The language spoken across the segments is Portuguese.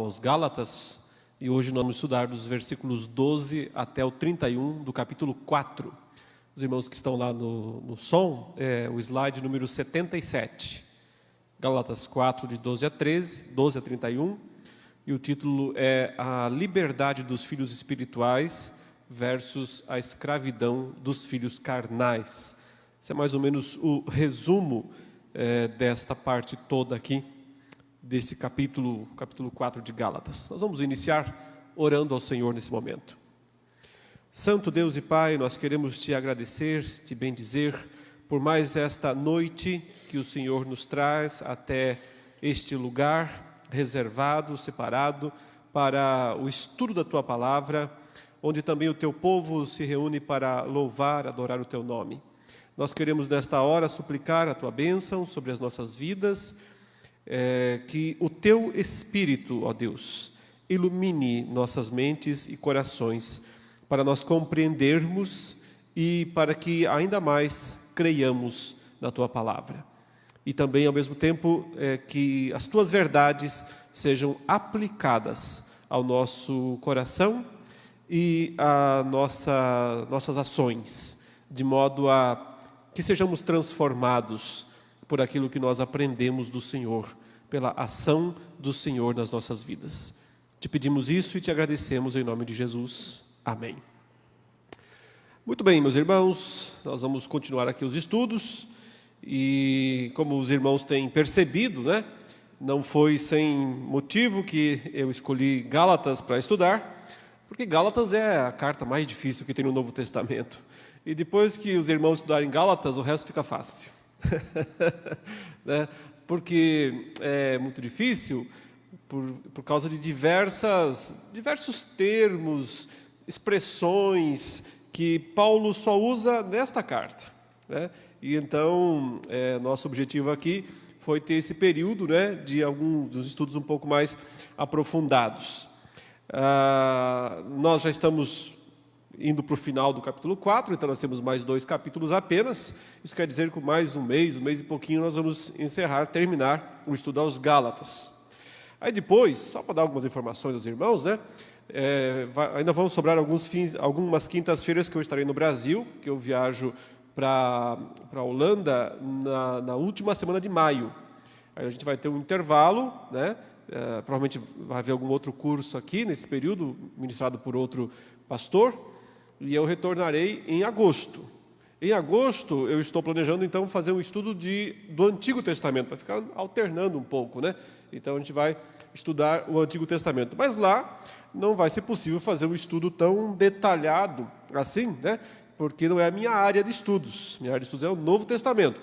Aos Gálatas, e hoje nós vamos estudar dos versículos 12 até o 31 do capítulo 4. Os irmãos que estão lá no som, o slide número 77. Gálatas 4, de 12 a 13, 12 a 31, e o título é A Liberdade dos Filhos Espirituais versus a Escravidão dos Filhos Carnais. Esse é mais ou menos o resumo desta parte toda aqui, desse capítulo 4 de Gálatas. Nós vamos iniciar orando ao Senhor nesse momento. Santo Deus e Pai, nós queremos te agradecer, te bendizer por mais esta noite que o Senhor nos traz até este lugar reservado, separado para o estudo da Tua Palavra, onde também o Teu povo se reúne para louvar, adorar o Teu nome. Nós queremos nesta hora suplicar a Tua bênção sobre as nossas vidas, que o Teu Espírito, ó Deus, ilumine nossas mentes e corações para nós compreendermos e para que ainda mais creiamos na Tua Palavra. E também, ao mesmo tempo, que as Tuas verdades sejam aplicadas ao nosso coração e a nossas ações, de modo a que sejamos transformados por aquilo que nós aprendemos do Senhor, pela ação do Senhor nas nossas vidas. Te pedimos isso e te agradecemos em nome de Jesus. Amém. Muito bem, meus irmãos, nós vamos continuar aqui os estudos e, como os irmãos têm percebido, não foi sem motivo que eu escolhi Gálatas para estudar, porque Gálatas é a carta mais difícil que tem no Novo Testamento. E depois que os irmãos estudarem Gálatas, o resto fica fácil. Porque é muito difícil por causa de diversos termos, expressões que Paulo só usa nesta carta. E então, nosso objetivo aqui foi ter esse período de alguns dos estudos um pouco mais aprofundados. Nós já estamos indo para o final do capítulo 4, então nós temos mais 2 capítulos apenas. Isso quer dizer que com mais um mês e pouquinho, nós vamos terminar o estudo aos Gálatas. Aí depois, só para dar algumas informações aos irmãos, ainda vão sobrar algumas quintas-feiras que eu estarei no Brasil, que eu viajo para a Holanda na última semana de maio. Aí a gente vai ter um intervalo, provavelmente vai haver algum outro curso aqui nesse período, ministrado por outro pastor, e eu retornarei em agosto. Em agosto, eu estou planejando, então, fazer um estudo do Antigo Testamento, para ficar alternando um pouco, Então, a gente vai estudar o Antigo Testamento. Mas lá não vai ser possível fazer um estudo tão detalhado assim, porque não é a minha área de estudos. Minha área de estudos é o Novo Testamento.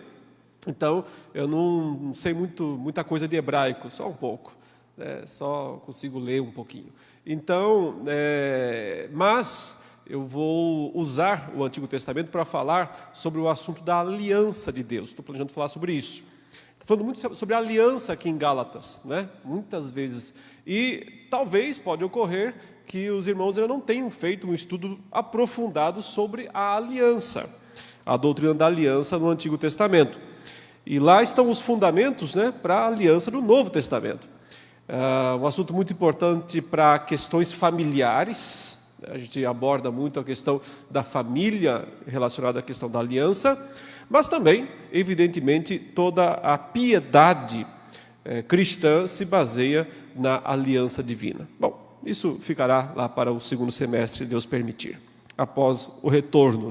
Então, eu não sei muita coisa de hebraico, só um pouco. Só consigo ler um pouquinho. Então, mas eu vou usar o Antigo Testamento para falar sobre o assunto da aliança de Deus. Estou planejando falar sobre isso. Estou falando muito sobre a aliança aqui em Gálatas, muitas vezes. E talvez pode ocorrer que os irmãos ainda não tenham feito um estudo aprofundado sobre a aliança, a doutrina da aliança no Antigo Testamento. E lá estão os fundamentos para a aliança do Novo Testamento. Um assunto muito importante para questões familiares. A gente aborda muito a questão da família relacionada à questão da aliança, mas também, evidentemente, toda a piedade cristã se baseia na aliança divina. Bom, isso ficará lá para o segundo semestre, se Deus permitir, após o retorno,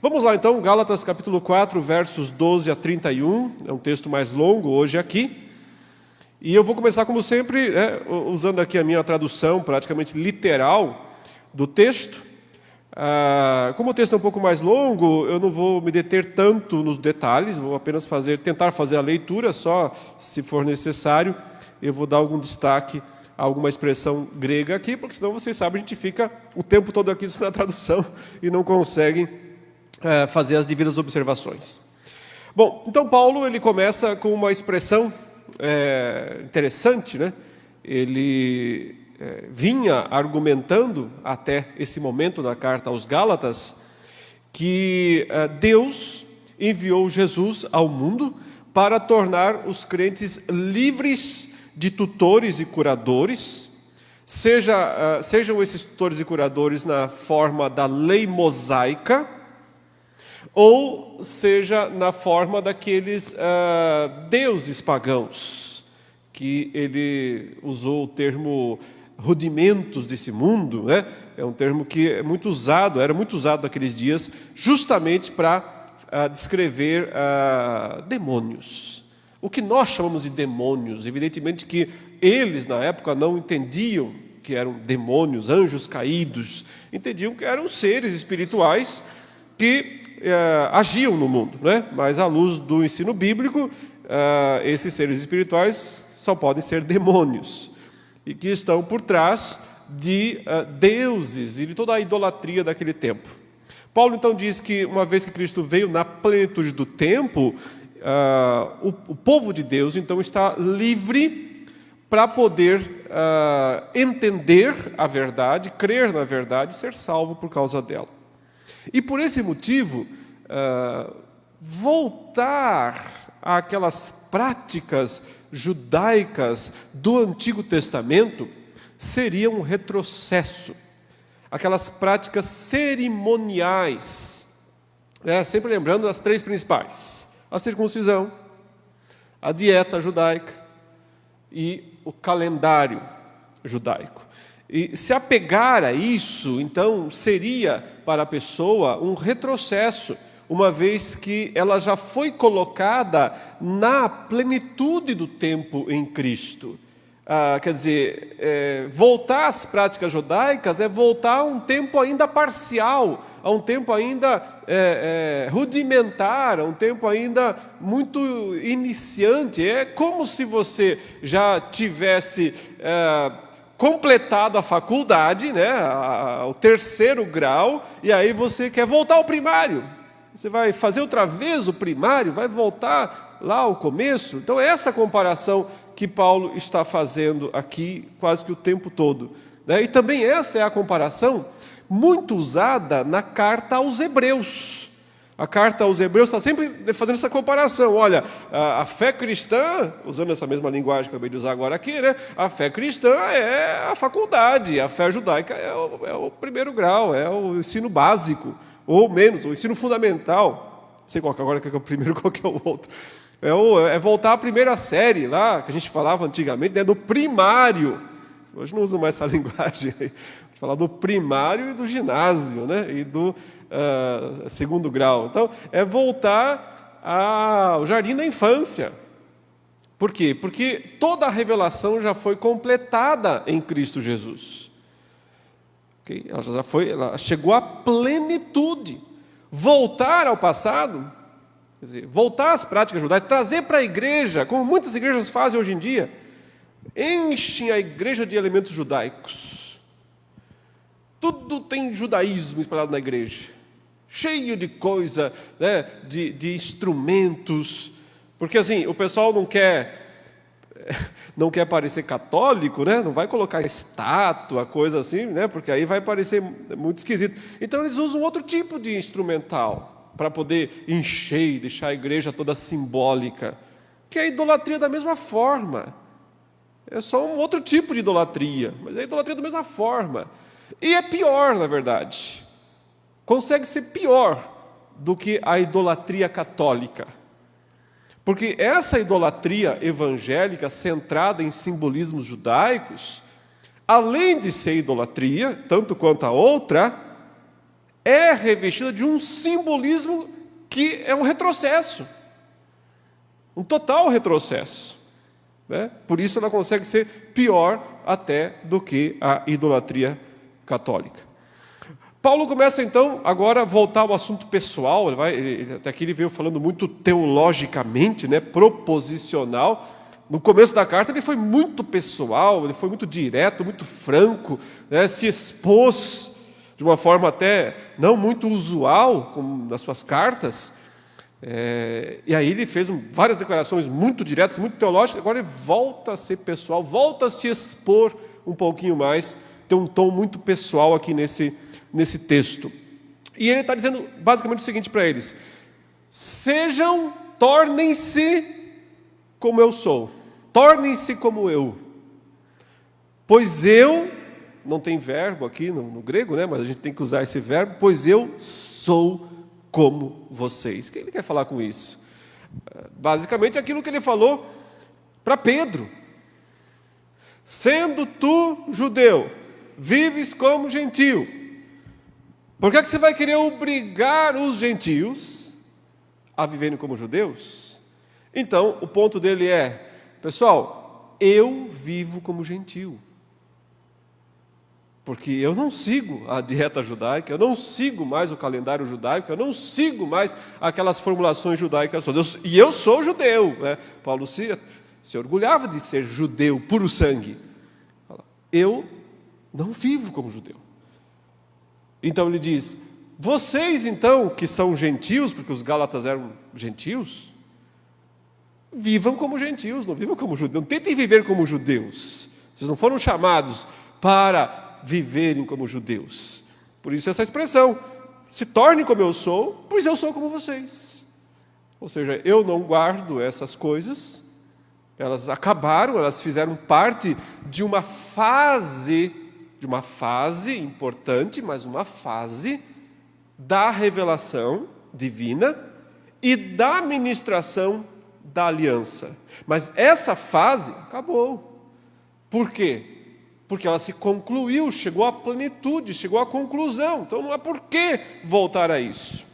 Vamos lá então, Gálatas capítulo 4, versos 12 a 31, é um texto mais longo hoje aqui. E eu vou começar, como sempre, usando aqui a minha tradução praticamente literal do texto. Como o texto é um pouco mais longo, eu não vou me deter tanto nos detalhes, vou apenas tentar fazer a leitura, só se for necessário. Eu vou dar algum destaque a alguma expressão grega aqui, porque senão vocês sabem, a gente fica o tempo todo aqui só na tradução e não consegue fazer as devidas observações. Bom, então Paulo ele começa com uma expressão interessante, Ele vinha argumentando até esse momento na carta aos Gálatas que Deus enviou Jesus ao mundo para tornar os crentes livres de tutores e curadores, sejam esses tutores e curadores na forma da lei mosaica, ou seja na forma daqueles deuses pagãos, que ele usou o termo rudimentos desse mundo, né? É um termo que era muito usado naqueles dias, justamente para descrever demônios. O que nós chamamos de demônios, evidentemente que eles na época não entendiam que eram demônios, anjos caídos, entendiam que eram seres espirituais que agiam no mundo, né? Mas à luz do ensino bíblico, esses seres espirituais só podem ser demônios, e que estão por trás de deuses e de toda a idolatria daquele tempo. Paulo então diz que uma vez que Cristo veio na plenitude do tempo, o povo de Deus então está livre para poder entender a verdade, crer na verdade e ser salvo por causa dela. E por esse motivo, voltar àquelas práticas judaicas do Antigo Testamento seria um retrocesso. Aquelas práticas cerimoniais, sempre lembrando as três principais: a circuncisão, a dieta judaica e o calendário judaico. E se apegar a isso, então, seria para a pessoa um retrocesso, uma vez que ela já foi colocada na plenitude do tempo em Cristo. Quer dizer, voltar às práticas judaicas é voltar a um tempo ainda parcial, a um tempo ainda rudimentar, a um tempo ainda muito iniciante. É como se você já tivesse completado a faculdade, né, o terceiro grau, e aí você quer voltar ao primário. Você vai fazer outra vez o primário, vai voltar lá ao começo. Então, é essa comparação que Paulo está fazendo aqui quase que o tempo todo, né? E também essa é a comparação muito usada na carta aos Hebreus. A carta aos Hebreus está sempre fazendo essa comparação. Olha, a fé cristã, usando essa mesma linguagem que eu acabei de usar agora aqui, né? A fé cristã é a faculdade, a fé judaica é o primeiro grau, é o ensino básico, ou menos, o ensino fundamental. Não sei qual que agora que é o primeiro, qual que é o outro. É voltar à primeira série lá, que a gente falava antigamente, né, do primário. Hoje não usa mais essa linguagem aí. A gente fala do primário e do ginásio, né, e do segundo grau. Então, é voltar ao jardim da infância. Por quê? Porque toda a revelação já foi completada em Cristo Jesus. Okay? Ela chegou à plenitude. Voltar ao passado, quer dizer, voltar às práticas judaicas, trazer para a igreja, como muitas igrejas fazem hoje em dia, enchem a igreja de elementos judaicos. Tudo tem judaísmo espalhado na igreja, cheio de coisa, né, de instrumentos, porque assim, o pessoal não quer parecer católico, né? Não vai colocar estátua, coisa assim, né? Porque aí vai parecer muito esquisito. Então eles usam outro tipo de instrumental para poder encher e deixar a igreja toda simbólica, que é a idolatria da mesma forma. É só um outro tipo de idolatria, mas é a idolatria da mesma forma. E é pior, na verdade. Consegue ser pior do que a idolatria católica. Porque essa idolatria evangélica centrada em simbolismos judaicos, além de ser idolatria, tanto quanto a outra, é revestida de um simbolismo que é um retrocesso. Um total retrocesso, né? Por isso ela consegue ser pior até do que a idolatria católica. Paulo começa então agora a voltar ao assunto pessoal. Até aqui ele veio falando muito teologicamente, né, proposicional. No começo da carta ele foi muito pessoal, ele foi muito direto, muito franco, né, se expôs de uma forma até não muito usual, como nas suas cartas. E aí ele fez várias declarações muito diretas, muito teológicas. Agora ele volta a ser pessoal, volta a se expor um pouquinho mais, tem um tom muito pessoal aqui nesse texto. E ele está dizendo basicamente o seguinte para eles: tornem-se como eu sou. tornem-se como eu, pois eu, não tem verbo aqui no grego, né? Mas a gente tem que usar esse verbo, pois eu sou como vocês. O que ele quer falar com isso? Basicamente aquilo que ele falou para Pedro. Sendo tu judeu, vives como gentio, por que você vai querer obrigar os gentios a viverem como judeus? Então, o ponto dele é, pessoal, eu vivo como gentio. Porque eu não sigo a dieta judaica, eu não sigo mais o calendário judaico, eu não sigo mais aquelas formulações judaicas todas. E eu sou judeu, né? Paulo se orgulhava de ser judeu, puro sangue. Eu não vivo como judeu. Então ele diz, vocês então, que são gentios, porque os gálatas eram gentios, vivam como gentios, não vivam como judeus. Não tentem viver como judeus. Vocês não foram chamados para viverem como judeus. Por isso essa expressão, se tornem como eu sou, pois eu sou como vocês. Ou seja, eu não guardo essas coisas, elas acabaram, elas fizeram parte de uma fase importante, mas uma fase da revelação divina e da ministração da aliança. Mas essa fase acabou. Por quê? Porque ela se concluiu, chegou à plenitude, chegou à conclusão. Então não há por que voltar a isso.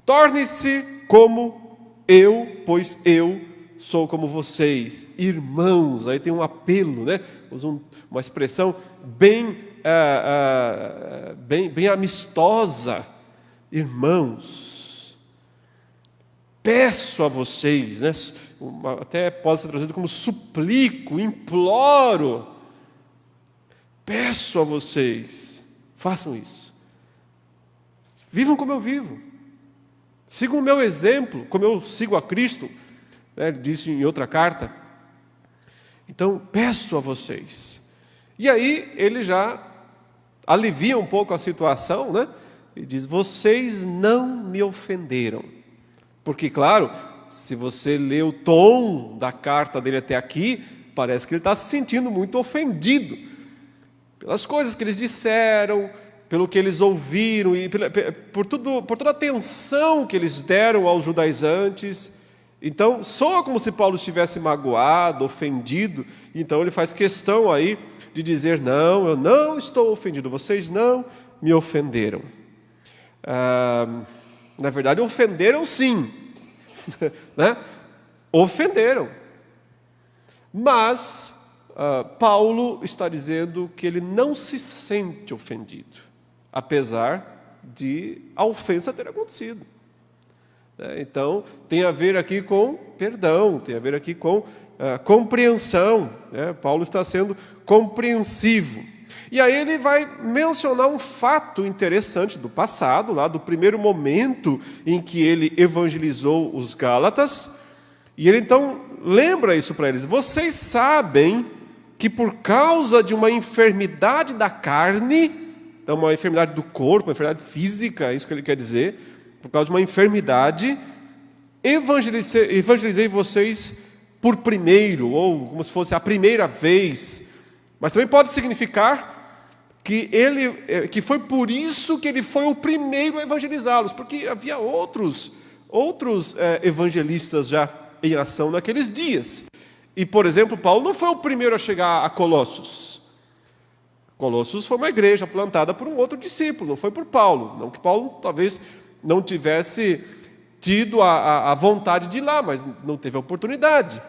Torne-se como eu, pois eu sou como vocês, irmãos. Aí tem um apelo, né? Usa uma expressão bem amistosa. Irmãos, peço a vocês, né? Até pode ser traduzido como suplico, imploro. Peço a vocês, façam isso. Vivam como eu vivo. Sigam o meu exemplo, como eu sigo a Cristo. Ele disse em outra carta. Então, peço a vocês. E aí, ele já alivia um pouco a situação, né? Ele diz, vocês não me ofenderam. Porque, claro, se você lê o tom da carta dele até aqui, parece que ele está se sentindo muito ofendido. Pelas coisas que eles disseram, pelo que eles ouviram, e por toda a atenção que eles deram aos judaizantes. Então, soa como se Paulo estivesse magoado, ofendido. Então, ele faz questão aí de dizer, não, eu não estou ofendido, vocês não me ofenderam. Na verdade, ofenderam sim. Né? Ofenderam. Mas Paulo está dizendo que ele não se sente ofendido, apesar de a ofensa ter acontecido. Então, tem a ver aqui com perdão, tem a ver aqui com compreensão. Paulo está sendo compreensivo. E aí ele vai mencionar um fato interessante do passado, lá do primeiro momento em que ele evangelizou os Gálatas. E ele então lembra isso para eles. Vocês sabem que por causa de uma enfermidade da carne, então uma enfermidade do corpo, uma enfermidade física, é isso que ele quer dizer, por causa de uma enfermidade, evangelizei vocês por primeiro, ou como se fosse a primeira vez. Mas também pode significar que foi por isso que ele foi o primeiro a evangelizá-los, porque havia outros evangelistas já em ação naqueles dias. E, por exemplo, Paulo não foi o primeiro a chegar a Colossos. Colossos foi uma igreja plantada por um outro discípulo, não foi por Paulo. Não que Paulo talvez não tivesse tido a vontade de ir lá, mas não teve a oportunidade.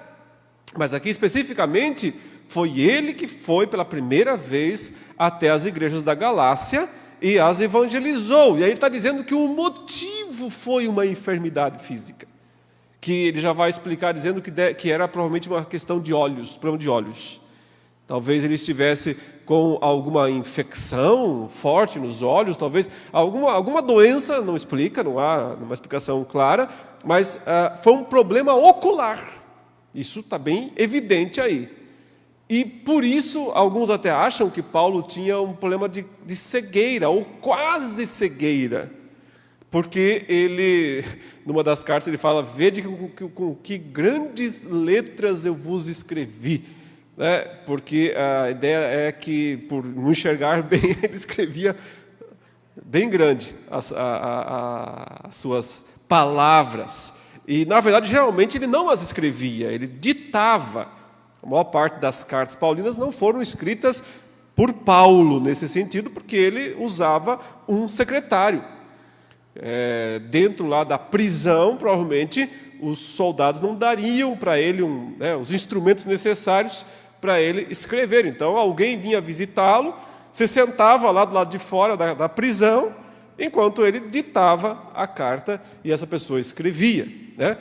Mas aqui especificamente, foi ele que foi pela primeira vez até as igrejas da Galácia e as evangelizou. E aí ele está dizendo que o motivo foi uma enfermidade física, que ele já vai explicar dizendo que era provavelmente uma questão de olhos, problema de olhos. Talvez ele estivesse com alguma infecção forte nos olhos, talvez alguma doença, não explica, não há uma explicação clara, mas foi um problema ocular. Isso está bem evidente aí. E por isso, alguns até acham que Paulo tinha um problema de cegueira, ou quase cegueira. Porque ele, numa das cartas, ele fala: vede com que grandes letras eu vos escrevi. Né? Porque a ideia é que, por não enxergar bem, ele escrevia bem grande as suas palavras. E, na verdade, geralmente ele não as escrevia, ele ditava. A maior parte das cartas paulinas não foram escritas por Paulo, nesse sentido, porque ele usava um secretário. Dentro lá da prisão, provavelmente, os soldados não dariam para ele os instrumentos necessários para ele escrever. Então, alguém vinha visitá-lo, se sentava lá do lado de fora da prisão, enquanto ele ditava a carta e essa pessoa escrevia. Né?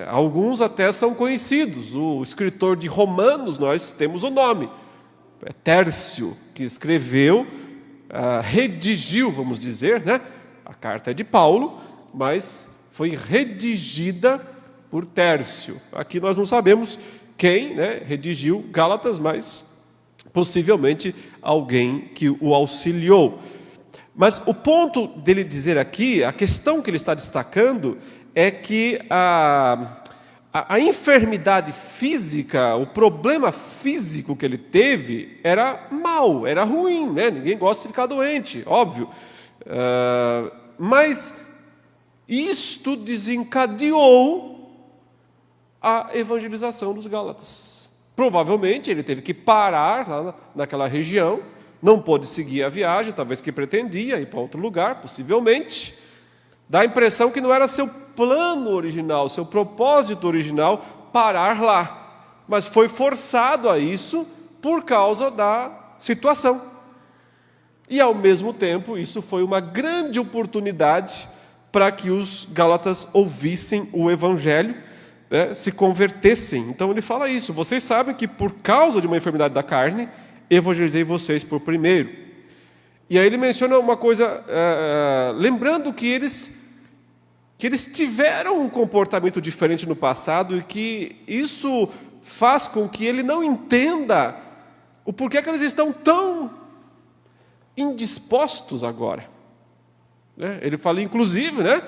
Alguns até são conhecidos. O escritor de Romanos, nós temos o nome, é Tércio, que escreveu, redigiu, vamos dizer, né? A carta é de Paulo, mas foi redigida por Tércio. Aqui nós não sabemos quem, né, redigiu Gálatas, mas possivelmente alguém que o auxiliou. Mas o ponto dele dizer aqui, a questão que ele está destacando, é que a enfermidade física, o problema físico que ele teve era mau, era ruim, né? Ninguém gosta de ficar doente, óbvio. Mas isto desencadeou a evangelização dos Gálatas. Provavelmente ele teve que parar lá naquela região, não pôde seguir a viagem, talvez que pretendia ir para outro lugar, possivelmente. Dá a impressão que não era seu plano original, seu propósito original, parar lá. Mas foi forçado a isso por causa da situação. E, ao mesmo tempo, isso foi uma grande oportunidade para que os Gálatas ouvissem o Evangelho, né, se convertessem. Então, ele fala isso: vocês sabem que, por causa de uma enfermidade da carne, evangelizei vocês por primeiro. E aí ele menciona uma coisa, lembrando que eles tiveram um comportamento diferente no passado e que isso faz com que ele não entenda o porquê que eles estão tão indispostos agora. Ele fala, inclusive, né,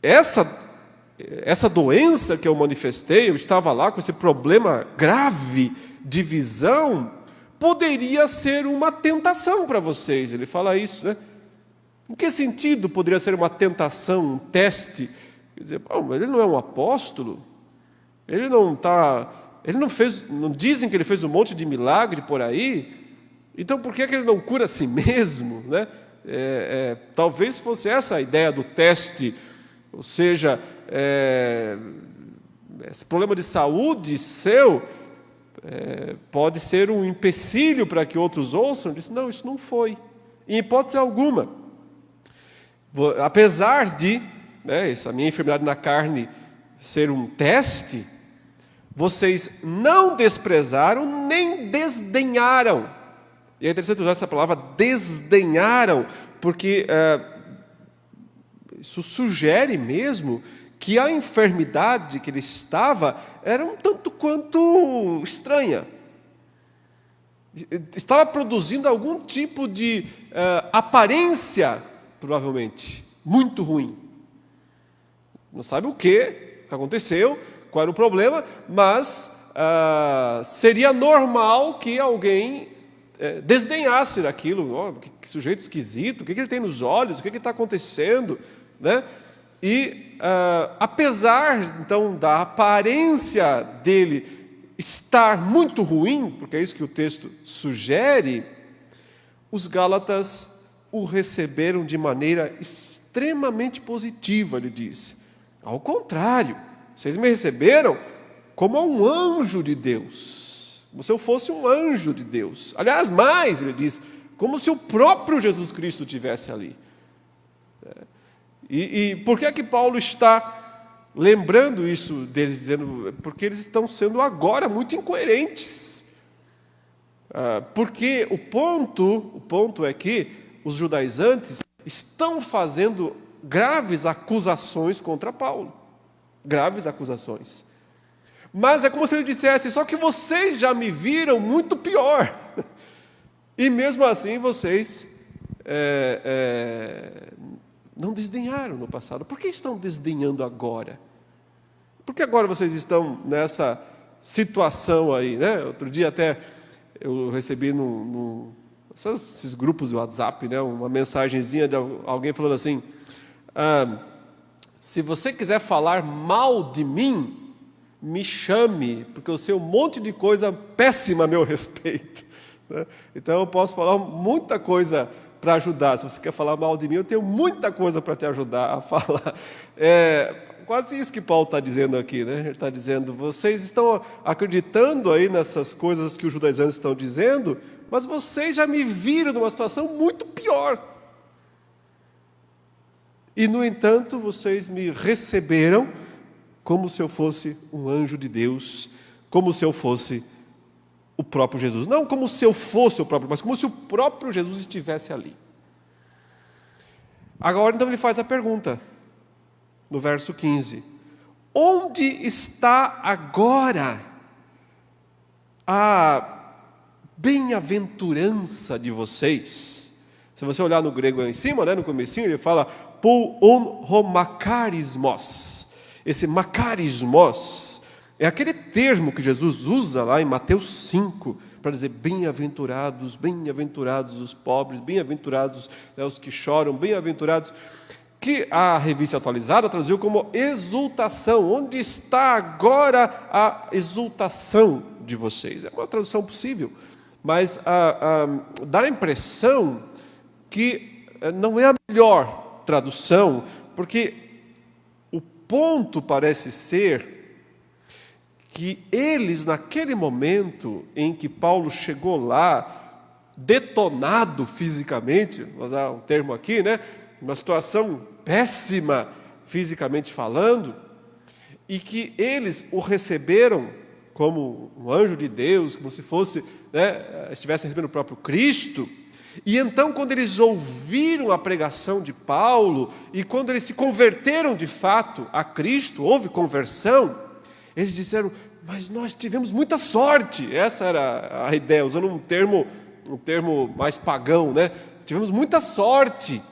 essa doença que eu manifestei, eu estava lá com esse problema grave de visão, poderia ser uma tentação para vocês. Ele fala isso, né? Em que sentido poderia ser uma tentação, um teste? Quer dizer, ele não é um apóstolo? Ele não fez, não dizem que ele fez um monte de milagre por aí? Então por que ele não cura a si mesmo? Né? Talvez fosse essa a ideia do teste, ou seja, esse problema de saúde seu pode ser um empecilho para que outros ouçam. Ele disse, não, isso não foi, em hipótese alguma. Apesar de essa minha enfermidade na carne ser um teste, vocês não desprezaram nem desdenharam. E é interessante usar essa palavra, desdenharam, porque isso sugere mesmo que a enfermidade que ele estava era um tanto quanto estranha. Estava produzindo algum tipo de aparência, provavelmente, muito ruim. Não sabe o que aconteceu, qual era o problema, mas seria normal que alguém desdenhasse daquilo. Que sujeito esquisito, o que ele tem nos olhos, o que está acontecendo, né? E apesar então da aparência dele estar muito ruim, porque é isso que o texto sugere, os Gálatas o receberam de maneira extremamente positiva. Ele diz, ao contrário, vocês me receberam como um anjo de Deus, como se eu fosse um anjo de Deus. Aliás, mais, ele diz, como se o próprio Jesus Cristo estivesse ali. E por que é que Paulo está lembrando isso deles, dizendo, porque eles estão sendo agora muito incoerentes. Porque o ponto é que os judaizantes estão fazendo graves acusações contra Paulo. Graves acusações. Mas é como se ele dissesse, só que vocês já me viram muito pior. E mesmo assim vocês Não desdenharam no passado. Por que estão desdenhando agora? Por que agora vocês estão nessa situação aí, né? Outro dia até eu recebi esses grupos do WhatsApp, né? Uma mensagenzinha de alguém falando assim: se você quiser falar mal de mim, me chame, porque eu sei um monte de coisa péssima a meu respeito. Né? Então eu posso falar muita coisa para ajudar. Se você quer falar mal de mim, eu tenho muita coisa para te ajudar a falar. Quase isso que Paulo está dizendo aqui, né? Ele está dizendo: vocês estão acreditando aí nessas coisas que os judaizantes estão dizendo, mas vocês já me viram numa situação muito pior. E, no entanto, vocês me receberam como se eu fosse um anjo de Deus, como se eu fosse o próprio Jesus. Não como se eu fosse o próprio, mas como se o próprio Jesus estivesse ali. Agora, então, ele faz a pergunta, no verso 15: onde está agora a bem-aventurança de vocês? Se você olhar no grego aí em cima, né, no comecinho, ele fala pou on homakarismos. Esse makarismos é aquele termo que Jesus usa lá em Mateus 5, para dizer bem-aventurados, bem-aventurados os pobres, bem-aventurados, né, os que choram, bem-aventurados, que a Revista Atualizada traduziu como exultação. Onde está agora a exultação de vocês? É uma tradução possível, mas dá a impressão que não é a melhor tradução, porque o ponto parece ser que eles, naquele momento em que Paulo chegou lá, detonado fisicamente, vou usar um termo aqui, né? Uma situação péssima fisicamente falando, e que eles o receberam como um anjo de Deus, como se fosse, né, estivessem recebendo o próprio Cristo. E então, quando eles ouviram a pregação de Paulo, e quando eles se converteram de fato a Cristo, houve conversão, eles disseram: mas nós tivemos muita sorte. Essa era a ideia, usando um termo mais pagão, né? Tivemos muita sorte.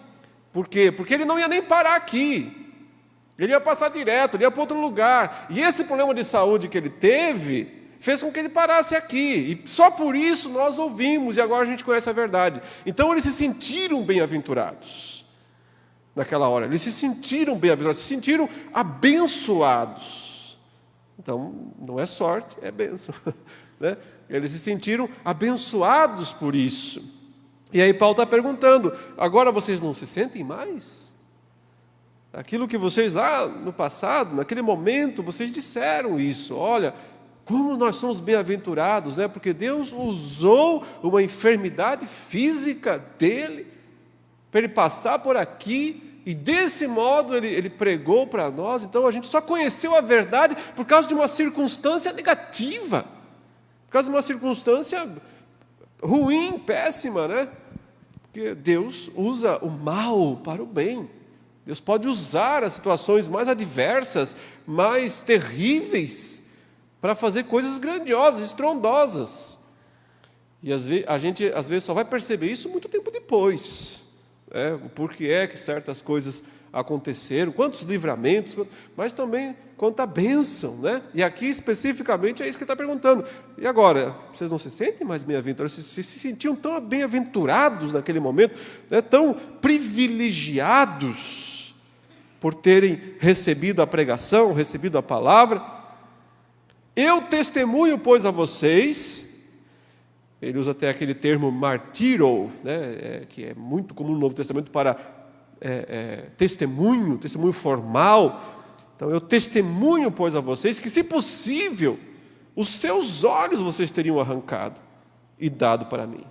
Por quê? Porque ele não ia nem parar aqui. Ele ia passar direto, ele ia para outro lugar. E esse problema de saúde que ele teve fez com que ele parasse aqui. E só por isso nós ouvimos, e agora a gente conhece a verdade. Então eles se sentiram bem-aventurados naquela hora. Eles se sentiram bem-aventurados, se sentiram abençoados. Então, não é sorte, é bênção. Né? Eles se sentiram abençoados por isso. E aí Paulo está perguntando: agora vocês não se sentem mais? Aquilo que vocês lá no passado, naquele momento, vocês disseram isso. Olha, como nós somos bem-aventurados, né? Porque Deus usou uma enfermidade física dele para ele passar por aqui, e desse modo ele pregou para nós. Então a gente só conheceu a verdade por causa de uma circunstância negativa, por causa de uma circunstância ruim, péssima, né? Porque Deus usa o mal para o bem. Deus pode usar as situações mais adversas, mais terríveis, para fazer coisas grandiosas, estrondosas. E a gente às vezes só vai perceber isso muito tempo depois. O porquê é que certas coisas aconteceram, quantos livramentos, mas também quanta bênção, né? E aqui especificamente é isso que ele está perguntando. E agora, vocês não se sentem mais bem-aventurados? Vocês se sentiam tão bem-aventurados naquele momento, né? Tão privilegiados por terem recebido a pregação, recebido a palavra? Eu testemunho, pois, a vocês. Ele usa até aquele termo martiro, né, que é muito comum no Novo Testamento para testemunho formal. Então, eu testemunho, pois, a vocês que, se possível, os seus olhos vocês teriam arrancado e dado para mim.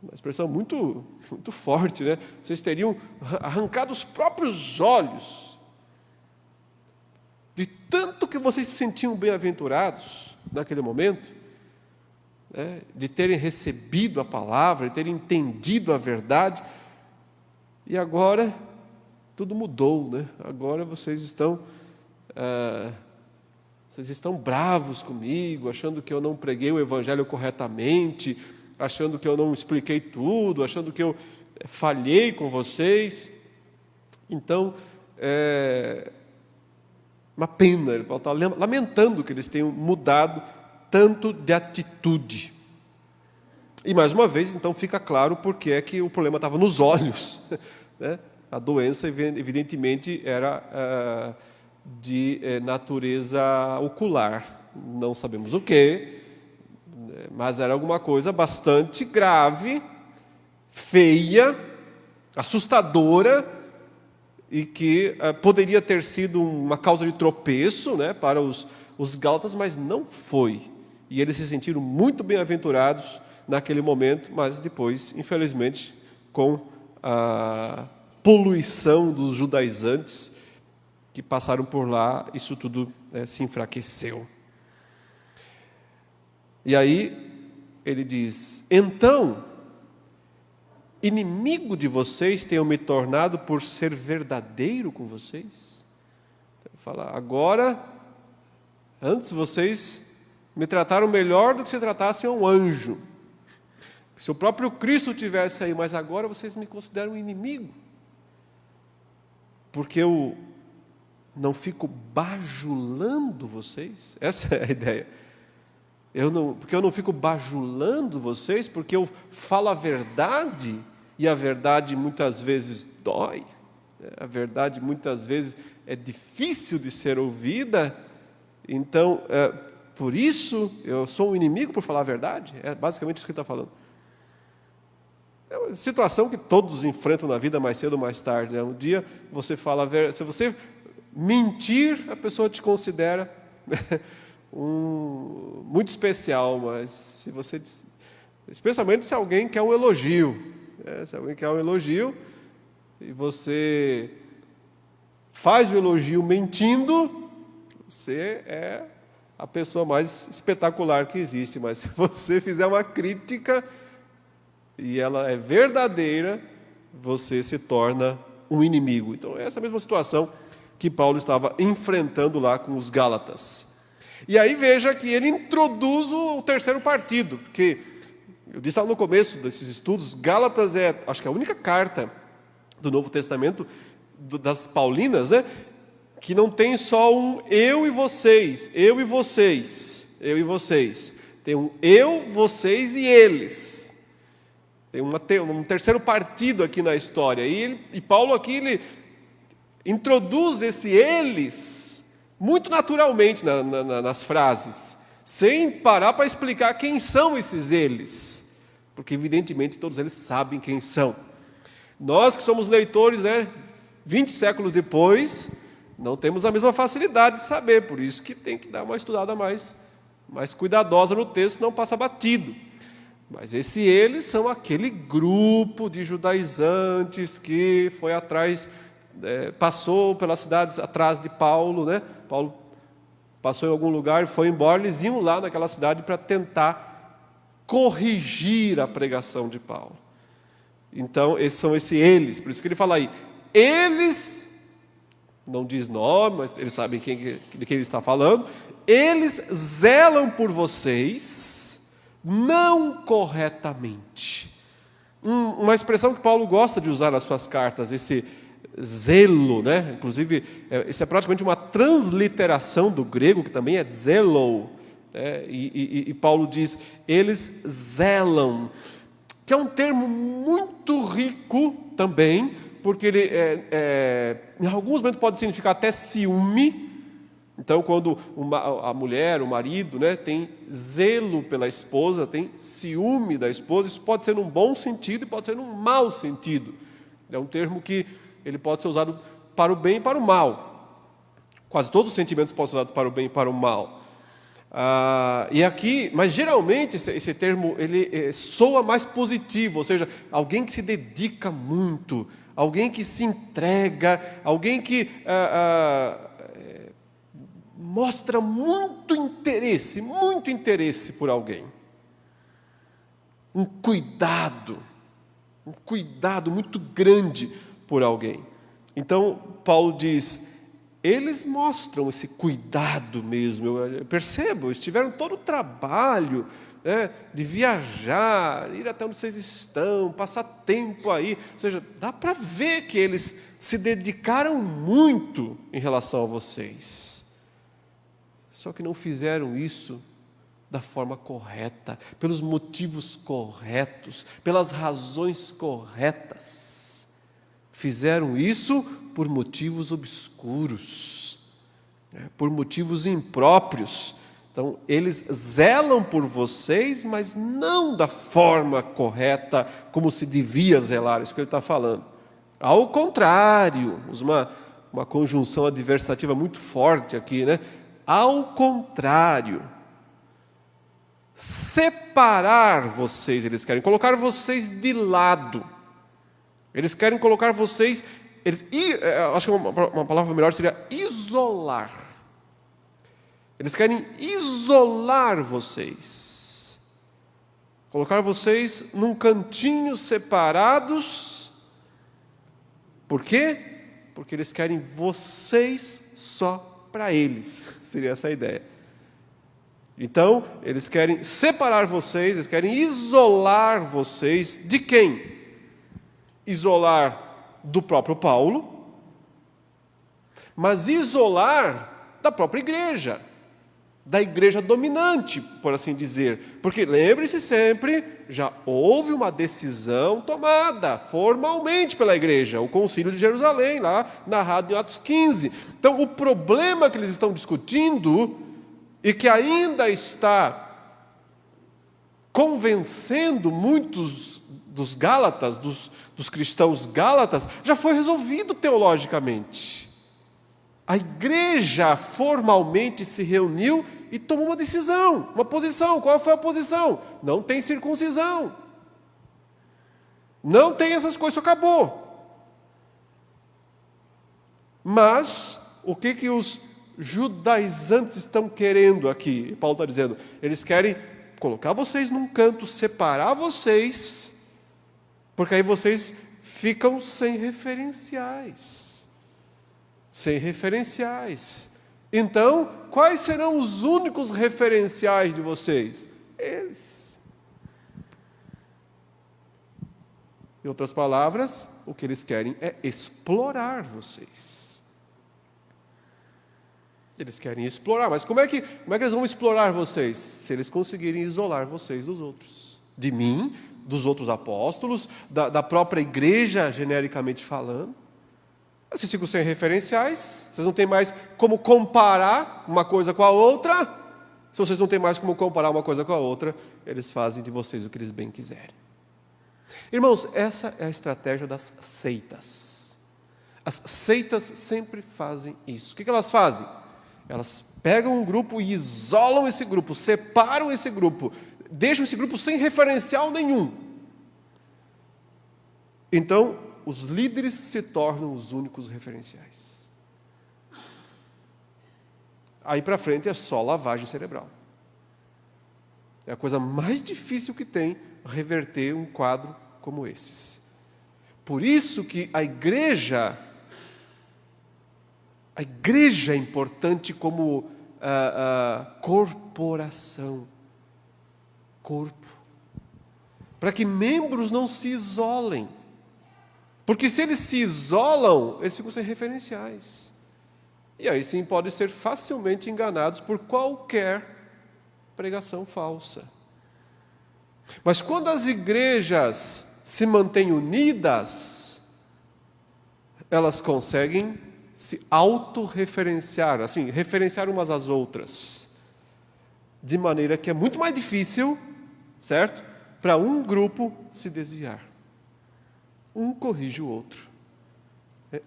Uma expressão muito, muito forte, né? Vocês teriam arrancado os próprios olhos, de tanto que vocês se sentiam bem-aventurados naquele momento, de terem recebido a palavra, de terem entendido a verdade. E agora tudo mudou, né? Agora vocês estão bravos comigo, achando que eu não preguei o evangelho corretamente, achando que eu não expliquei tudo, achando que eu falhei com vocês. Então, é uma pena, ele está lamentando que eles tenham mudado tanto de atitude. E, mais uma vez, então, fica claro porque é que o problema estava nos olhos, né? A doença, evidentemente, era de natureza ocular. Não sabemos o quê, mas era alguma coisa bastante grave, feia, assustadora, e que poderia ter sido uma causa de tropeço, né, para os gálatas, mas não foi. E eles se sentiram muito bem-aventurados naquele momento, mas depois, infelizmente, com a poluição dos judaizantes que passaram por lá, isso tudo se enfraqueceu. E aí ele diz: então, inimigo de vocês tenho me tornado por ser verdadeiro com vocês? Ele fala: agora, antes vocês me trataram melhor do que se tratassem a um anjo. Se o próprio Cristo tivesse aí, mas agora vocês me consideram inimigo. Porque eu não fico bajulando vocês? Essa é a ideia. Porque eu não fico bajulando vocês, porque eu falo a verdade, e a verdade muitas vezes dói, a verdade muitas vezes é difícil de ser ouvida, então, por isso, eu sou um inimigo por falar a verdade? É basicamente isso que ele está falando. É uma situação que todos enfrentam na vida mais cedo ou mais tarde, né? Um dia você fala a verdade, se você mentir, a pessoa te considera muito especial, mas se você, especialmente se alguém quer um elogio, né? Se alguém quer um elogio e você faz o elogio mentindo, você é a pessoa mais espetacular que existe. Mas se você fizer uma crítica e ela é verdadeira, você se torna um inimigo. Então, é essa mesma situação que Paulo estava enfrentando lá com os Gálatas. E aí veja que ele introduz o terceiro partido, porque eu disse lá no começo desses estudos, Gálatas é, acho que é a única carta do Novo Testamento, das Paulinas, né, que não tem só um eu e vocês, eu e vocês, eu e vocês. Tem um eu, vocês e eles. Tem um terceiro partido aqui na história. E Paulo aqui, ele introduz esse eles muito naturalmente nas frases, sem parar para explicar quem são esses eles, porque evidentemente todos eles sabem quem são. Nós que somos leitores, 20 séculos depois, não temos a mesma facilidade de saber, por isso que tem que dar uma estudada mais cuidadosa no texto, não passa batido. Mas eles são aquele grupo de judaizantes que foi atrás, passou pelas cidades atrás de Paulo, né? Paulo passou em algum lugar e foi embora, eles iam lá naquela cidade para tentar corrigir a pregação de Paulo. Então, esses são eles, por isso que ele fala aí, eles, não diz nome, mas eles sabem de quem ele está falando, eles zelam por vocês não corretamente. Uma expressão que Paulo gosta de usar nas suas cartas, esse zelo, né? Inclusive, isso é praticamente uma transliteração do grego, que também é zelo, né? E Paulo diz, eles zelam, que é um termo muito rico também, porque ele, em alguns momentos pode significar até ciúme. Então, quando a mulher, o marido, tem zelo pela esposa, tem ciúme da esposa, isso pode ser num bom sentido e pode ser num mau sentido. É um termo que ele pode ser usado para o bem e para o mal. Quase todos os sentimentos podem ser usados para o bem e para o mal. E aqui, mas geralmente esse termo ele soa mais positivo, ou seja, alguém que se dedica muito, alguém que se entrega, alguém que mostra muito interesse por alguém. Um cuidado muito grande por alguém. Então, Paulo diz, eles mostram esse cuidado mesmo. Eu percebo, eles tiveram todo o trabalho, né, de viajar, ir até onde vocês estão, passar tempo aí. Ou seja, dá para ver que eles se dedicaram muito em relação a vocês. Só que não fizeram isso da forma correta, pelos motivos corretos, pelas razões corretas. Fizeram isso por motivos obscuros, né, por motivos impróprios. Então, eles zelam por vocês, mas não da forma correta, como se devia zelar, isso que ele está falando. Ao contrário, usa uma conjunção adversativa muito forte aqui, né? Ao contrário, separar vocês, eles querem colocar vocês de lado. Eles querem colocar vocês, acho que uma palavra melhor seria isolar. Eles querem isolar vocês, colocar vocês num cantinho separados. Por quê? Porque eles querem vocês só para eles, seria essa a ideia. Então, eles querem separar vocês, eles querem isolar vocês de quem? Isolar do próprio Paulo, mas isolar da própria igreja, da igreja dominante, por assim dizer. Porque lembre-se sempre, já houve uma decisão tomada formalmente pela igreja, o Concílio de Jerusalém, lá narrado em Atos 15. Então, o problema que eles estão discutindo e que ainda está convencendo muitos dos gálatas, dos cristãos gálatas, já foi resolvido teologicamente. A igreja formalmente se reuniu e tomou uma decisão, uma posição. Qual foi a posição? Não tem circuncisão. Não tem essas coisas, isso acabou. Mas, o que os judaizantes estão querendo aqui? Paulo está dizendo, eles querem colocar vocês num canto, separar vocês, porque aí vocês ficam sem referenciais. Sem referenciais. Então, quais serão os únicos referenciais de vocês? Eles. Em outras palavras, o que eles querem é explorar vocês. Eles querem explorar, mas como é que eles vão explorar vocês? Se eles conseguirem isolar vocês dos outros. De mim, dos outros apóstolos, da própria igreja, genericamente falando. Vocês ficam sem referenciais, vocês não têm mais como comparar uma coisa com a outra. Se vocês não têm mais como comparar uma coisa com a outra, eles fazem de vocês o que eles bem quiserem. Irmãos, essa é a estratégia das seitas. As seitas sempre fazem isso. O que elas fazem? Elas pegam um grupo e isolam esse grupo, separam esse grupo, deixam esse grupo sem referencial nenhum. Então, os líderes se tornam os únicos referenciais. Aí para frente é só lavagem cerebral. É a coisa mais difícil que tem reverter um quadro como esses. Por isso que a igreja é importante como corporação, corpo, para que membros não se isolem. Porque se eles se isolam, eles ficam sem referenciais. E aí sim podem ser facilmente enganados por qualquer pregação falsa. Mas quando as igrejas se mantêm unidas, elas conseguem se autorreferenciar, assim, referenciar umas às outras. De maneira que é muito mais difícil, certo? Para um grupo se desviar. Um corrige o outro.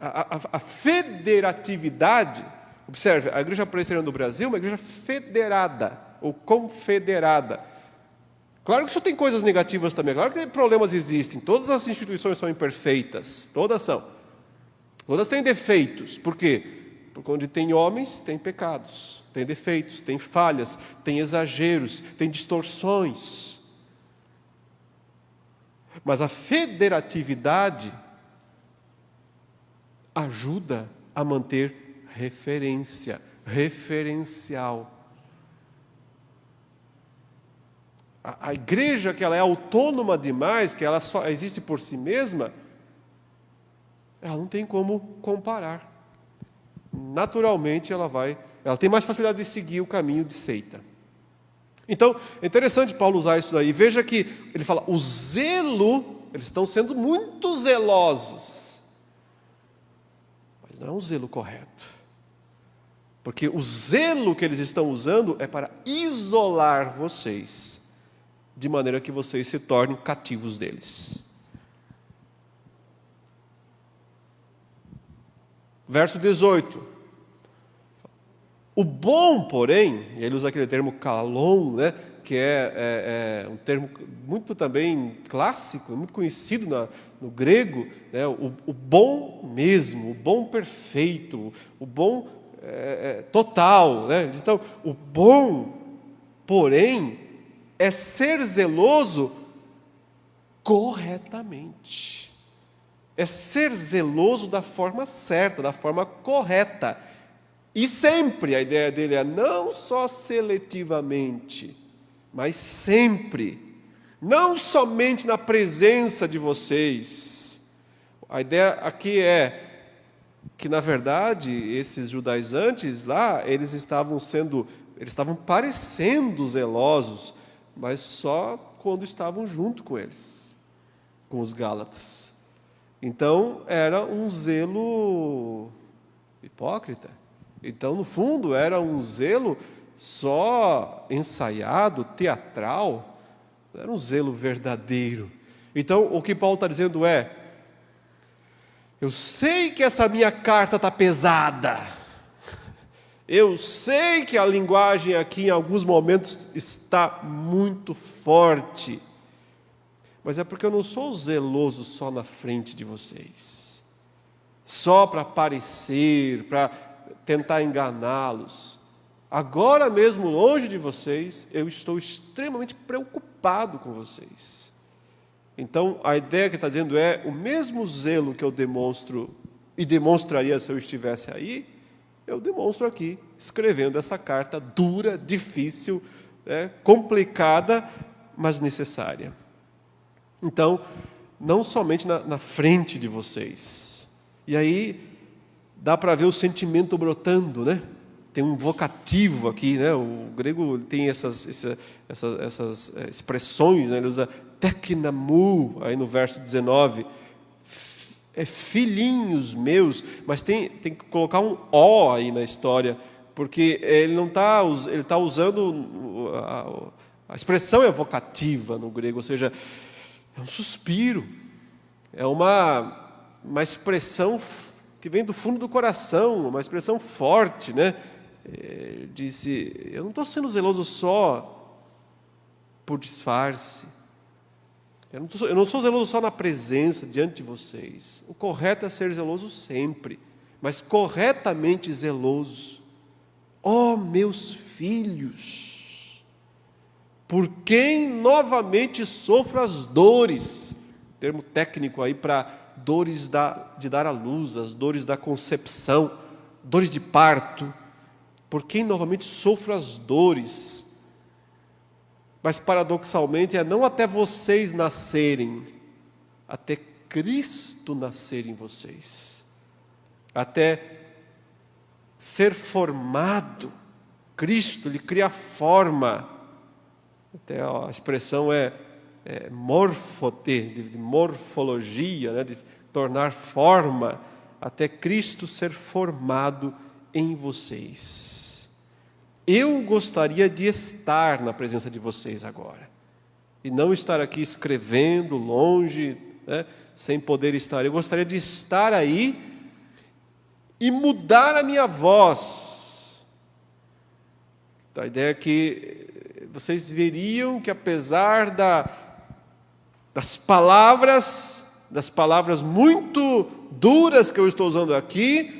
A federatividade, observe, a Igreja Presbiteriana do Brasil é uma igreja federada, ou confederada. Claro que isso tem coisas negativas também, claro que problemas existem, todas as instituições são imperfeitas, todas são. Todas têm defeitos, por quê? Porque onde tem homens, tem pecados, tem defeitos, tem falhas, tem exageros, tem distorções. Mas a federatividade ajuda a manter referência, referencial. A igreja que ela é autônoma demais, que ela só existe por si mesma, ela não tem como comparar. Naturalmente ela tem mais facilidade de seguir o caminho de seita. Então, é interessante Paulo usar isso daí. Veja que ele fala, o zelo, eles estão sendo muito zelosos. Mas não é um zelo correto. Porque o zelo que eles estão usando é para isolar vocês, de maneira que vocês se tornem cativos deles. Verso 18. O bom, porém, e ele usa aquele termo kalon, né, que é um termo muito também clássico, muito conhecido no grego, né, o bom mesmo, o bom perfeito, o bom total. Né? Então, o bom, porém, é ser zeloso corretamente. É ser zeloso da forma certa, da forma correta. E sempre a ideia dele é não só seletivamente, mas sempre. Não somente na presença de vocês. A ideia aqui é que, na verdade, esses judaizantes lá, eles estavam parecendo zelosos, mas só quando estavam junto com eles, com os Gálatas. Então, era um zelo hipócrita. Então, no fundo, era um zelo só ensaiado, teatral, não era um zelo verdadeiro. Então, o que Paulo está dizendo é, eu sei que essa minha carta está pesada, eu sei que a linguagem aqui em alguns momentos está muito forte, mas é porque eu não sou zeloso só na frente de vocês, só para parecer, para tentar enganá-los. Agora mesmo, longe de vocês, eu estou extremamente preocupado com vocês. Então, a ideia que está dizendo é, o mesmo zelo que eu demonstro, e demonstraria se eu estivesse aí, eu demonstro aqui, escrevendo essa carta dura, difícil, complicada, mas necessária. Então, não somente na frente de vocês. E aí, dá para ver o sentimento brotando, né? Tem um vocativo aqui, né? O grego tem essas expressões, né? Ele usa teknamu, aí no verso 19, filhinhos meus, mas tem que colocar um ó aí na história, porque ele não está, ele está usando, a expressão é vocativa no grego, ou seja, é um suspiro, é uma expressão que vem do fundo do coração, uma expressão forte, né? Disse, eu não estou sendo zeloso só por disfarce, eu não sou zeloso só na presença, diante de vocês. O correto é ser zeloso sempre, mas corretamente zeloso. Ó meus filhos, por quem novamente sofro as dores, termo técnico aí para dores de dar à luz, as dores da concepção, dores de parto, por quem novamente sofro as dores. Mas paradoxalmente é não até vocês nascerem, até Cristo nascer em vocês, até ser formado. Cristo lhe cria forma, até a expressão é morfote, de morfologia, né, de tornar forma, até Cristo ser formado em vocês. Eu gostaria de estar na presença de vocês agora, e não estar aqui escrevendo longe, né, sem poder estar. Eu gostaria de estar aí e mudar a minha voz. A ideia é que vocês veriam que, apesar das palavras muito duras que eu estou usando aqui,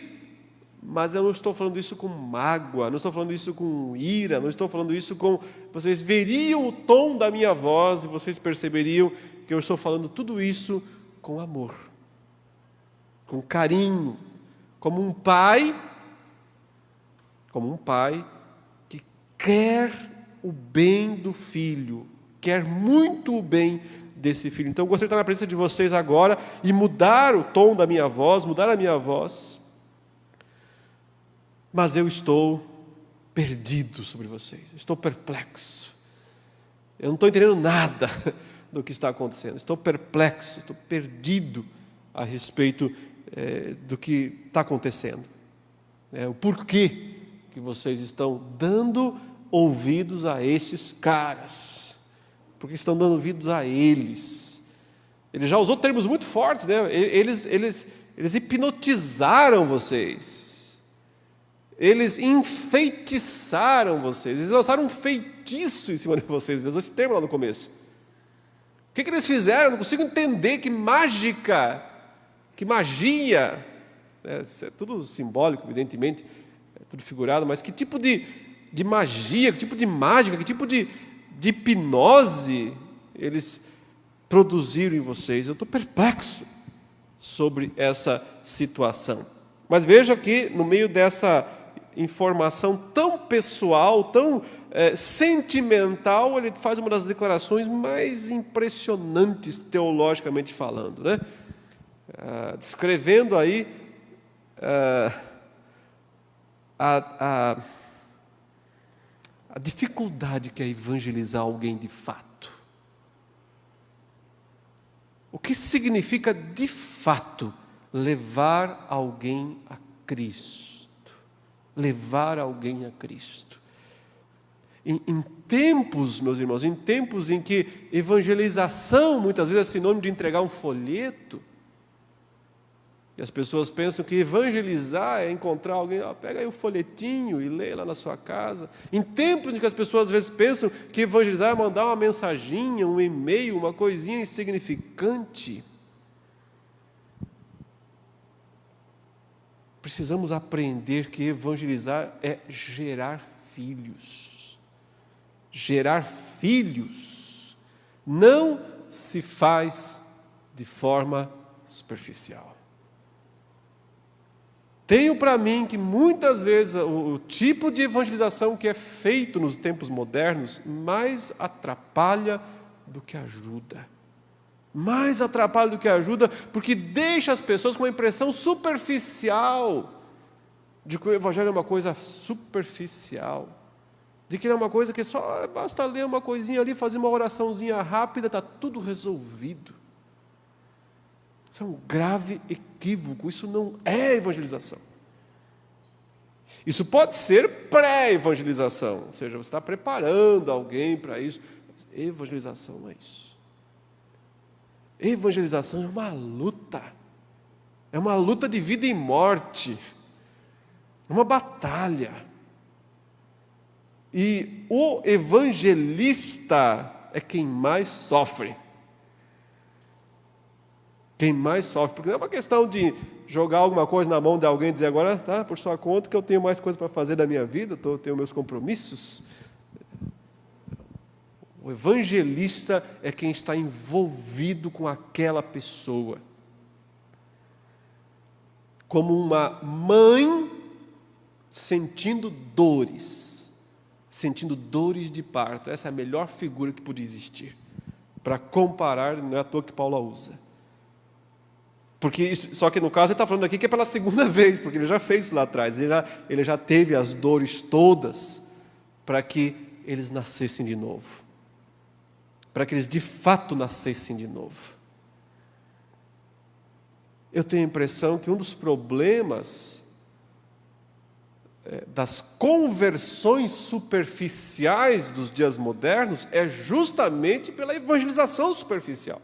mas eu não estou falando isso com mágoa, não estou falando isso com ira, não estou falando isso com... Vocês veriam o tom da minha voz e vocês perceberiam que eu estou falando tudo isso com amor, com carinho, como um pai como um pai que quer o bem do filho, quer muito o bem desse filho. Então eu gostaria de estar na presença de vocês agora e mudar o tom da minha voz, mudar a minha voz, mas eu estou perdido sobre vocês, estou perplexo, eu não estou entendendo nada do que está acontecendo, estou perplexo, estou perdido a respeito do que está acontecendo, o porquê que vocês estão dando ouvidos a estes caras, porque estão dando ouvidos a eles. Ele já usou termos muito fortes, né? Eles hipnotizaram vocês, eles enfeitiçaram vocês, eles lançaram um feitiço em cima de vocês. Ele usou esse termo lá no começo. O que eles fizeram? Eu não consigo entender. Que mágica, que magia, é tudo simbólico, evidentemente, é tudo figurado, mas que tipo de magia, que tipo de mágica, que tipo de hipnose eles produziram em vocês? Eu estou perplexo sobre essa situação. Mas veja que no meio dessa informação tão pessoal, tão sentimental, ele faz uma das declarações mais impressionantes teologicamente falando, né? Descrevendo aí a dificuldade que é evangelizar alguém de fato. O que significa de fato levar alguém a Cristo? Levar alguém a Cristo. Em tempos, meus irmãos, em tempos em que evangelização muitas vezes é sinônimo de entregar um folheto, e as pessoas pensam que evangelizar é encontrar alguém, pega aí o folhetinho e lê lá na sua casa. Em tempos em que as pessoas às vezes pensam que evangelizar é mandar uma mensaginha, um e-mail, uma coisinha insignificante, precisamos aprender que evangelizar é gerar filhos. Gerar filhos não se faz de forma superficial. Tenho para mim que muitas vezes o tipo de evangelização que é feito nos tempos modernos mais atrapalha do que ajuda. Mais atrapalha do que ajuda, porque deixa as pessoas com uma impressão superficial de que o evangelho é uma coisa superficial, de que ele é uma coisa que só basta ler uma coisinha ali, fazer uma oraçãozinha rápida, está tudo resolvido. Isso é um grave equívoco, isso não é evangelização. Isso pode ser pré-evangelização, ou seja, você está preparando alguém para isso, mas evangelização não é isso. Evangelização é uma luta de vida e morte, uma batalha. E o evangelista é quem mais sofre. Quem mais sofre, porque não é uma questão de jogar alguma coisa na mão de alguém e dizer agora, tá, por sua conta que eu tenho mais coisa para fazer da minha vida, eu tenho meus compromissos. O evangelista é quem está envolvido com aquela pessoa. Como uma mãe sentindo dores de parto. Essa é a melhor figura que podia existir para comparar, não é à toa que Paulo usa. Porque só que no caso ele está falando aqui que é pela segunda vez, porque ele já fez isso lá atrás, ele já teve as dores todas para que eles nascessem de novo, para que eles de fato nascessem de novo. Eu tenho a impressão que um dos problemas das conversões superficiais dos dias modernos é justamente pela evangelização superficial.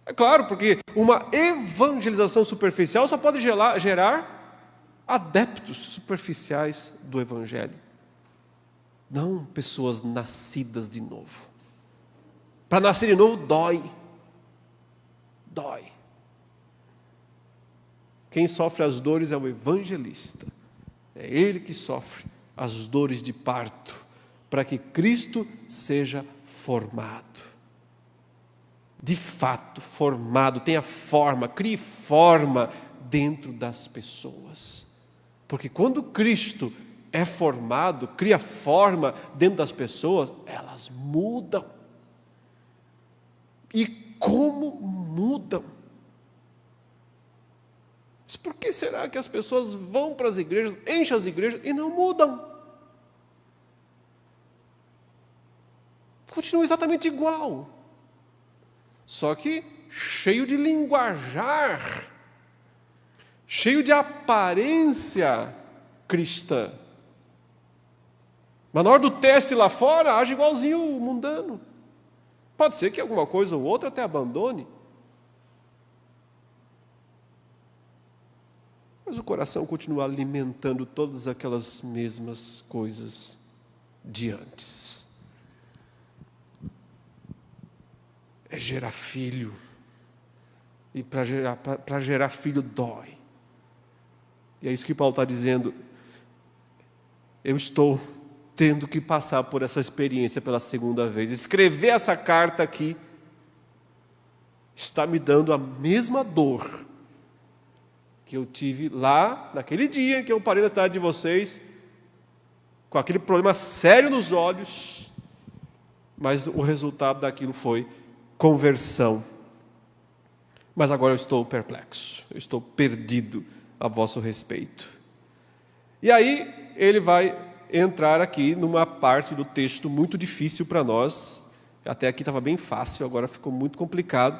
É claro, porque uma evangelização superficial só pode gerar adeptos superficiais do Evangelho. Não pessoas nascidas de novo. Para nascer de novo dói. Dói. Quem sofre as dores é o evangelista. É ele que sofre as dores de parto, para que Cristo seja formado. De fato, formado, tenha forma, crie forma dentro das pessoas. Porque quando Cristo é formado, cria forma dentro das pessoas, elas mudam. E como mudam? Mas por que será que as pessoas vão para as igrejas, enchem as igrejas e não mudam? Continua exatamente igual. Só que cheio de linguajar, cheio de aparência cristã. Mas na hora do teste lá fora, age igualzinho o mundano. Pode ser que alguma coisa ou outra até abandone. Mas o coração continua alimentando todas aquelas mesmas coisas de antes. É gerar filho. E para gerar filho dói. E é isso que Paulo está dizendo. Eu estou tendo que passar por essa experiência pela segunda vez. Escrever essa carta aqui está me dando a mesma dor que eu tive lá, naquele dia em que eu parei na cidade de vocês, com aquele problema sério nos olhos, mas o resultado daquilo foi conversão. Mas agora eu estou perplexo, eu estou perdido a vosso respeito. E aí ele vai entrar aqui numa parte do texto muito difícil para nós. Até aqui estava bem fácil, agora ficou muito complicado,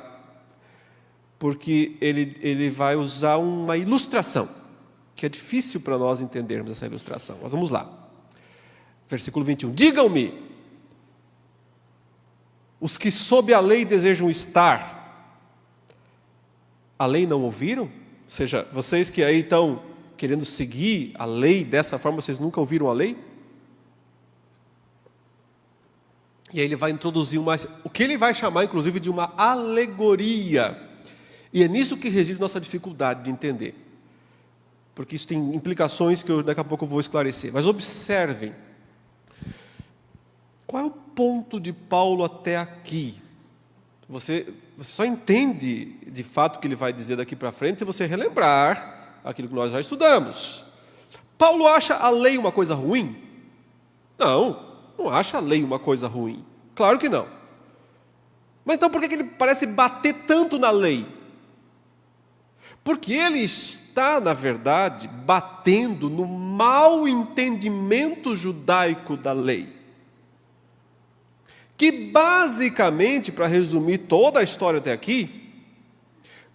porque ele vai usar uma ilustração, que é difícil para nós entendermos essa ilustração. Mas vamos lá. Versículo 21. Digam-me, os que sob a lei desejam estar, a lei não ouviram? Ou seja, vocês que aí estão querendo seguir a lei dessa forma, vocês nunca ouviram a lei? E aí ele vai introduzir o que ele vai chamar, inclusive, de uma alegoria. E é nisso que reside nossa dificuldade de entender. Porque isso tem implicações que daqui a pouco eu vou esclarecer. Mas observem. Qual é o ponto de Paulo até aqui? Você só entende, de fato, o que ele vai dizer daqui para frente se você relembrar aquilo que nós já estudamos. Paulo acha a lei uma coisa ruim? Não acha a lei uma coisa ruim. Claro que não. Mas então por que ele parece bater tanto na lei? Porque ele está, na verdade, batendo no mau entendimento judaico da lei. Que basicamente, para resumir toda a história até aqui,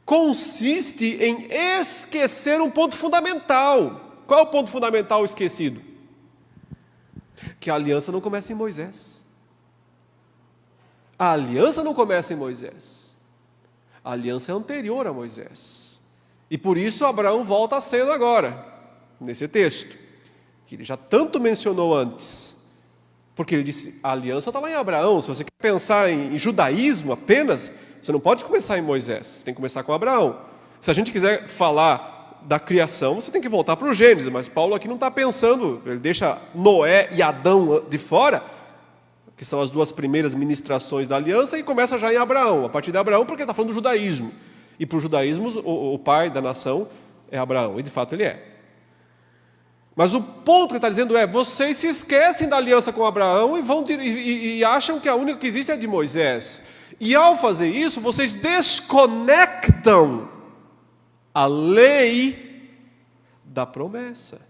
consiste em esquecer um ponto fundamental. Qual é o ponto fundamental esquecido? Que a aliança não começa em Moisés. A aliança não começa em Moisés. A aliança é anterior a Moisés. E por isso Abraão volta à cena agora, nesse texto, que ele já tanto mencionou antes. Porque ele disse, a aliança está lá em Abraão. Se você quer pensar em judaísmo apenas, você não pode começar em Moisés, você tem que começar com Abraão. Se a gente quiser falar da criação, você tem que voltar para o Gênesis, mas Paulo aqui não está pensando, ele deixa Noé e Adão de fora, que são as duas primeiras ministrações da aliança, e começa já em Abraão, a partir de Abraão, porque ele está falando do judaísmo. E para o judaísmo, o pai da nação é Abraão, e de fato ele é. Mas o ponto que ele está dizendo é, vocês se esquecem da aliança com Abraão e acham que a única que existe é de Moisés. E ao fazer isso, vocês desconectam a lei da promessa.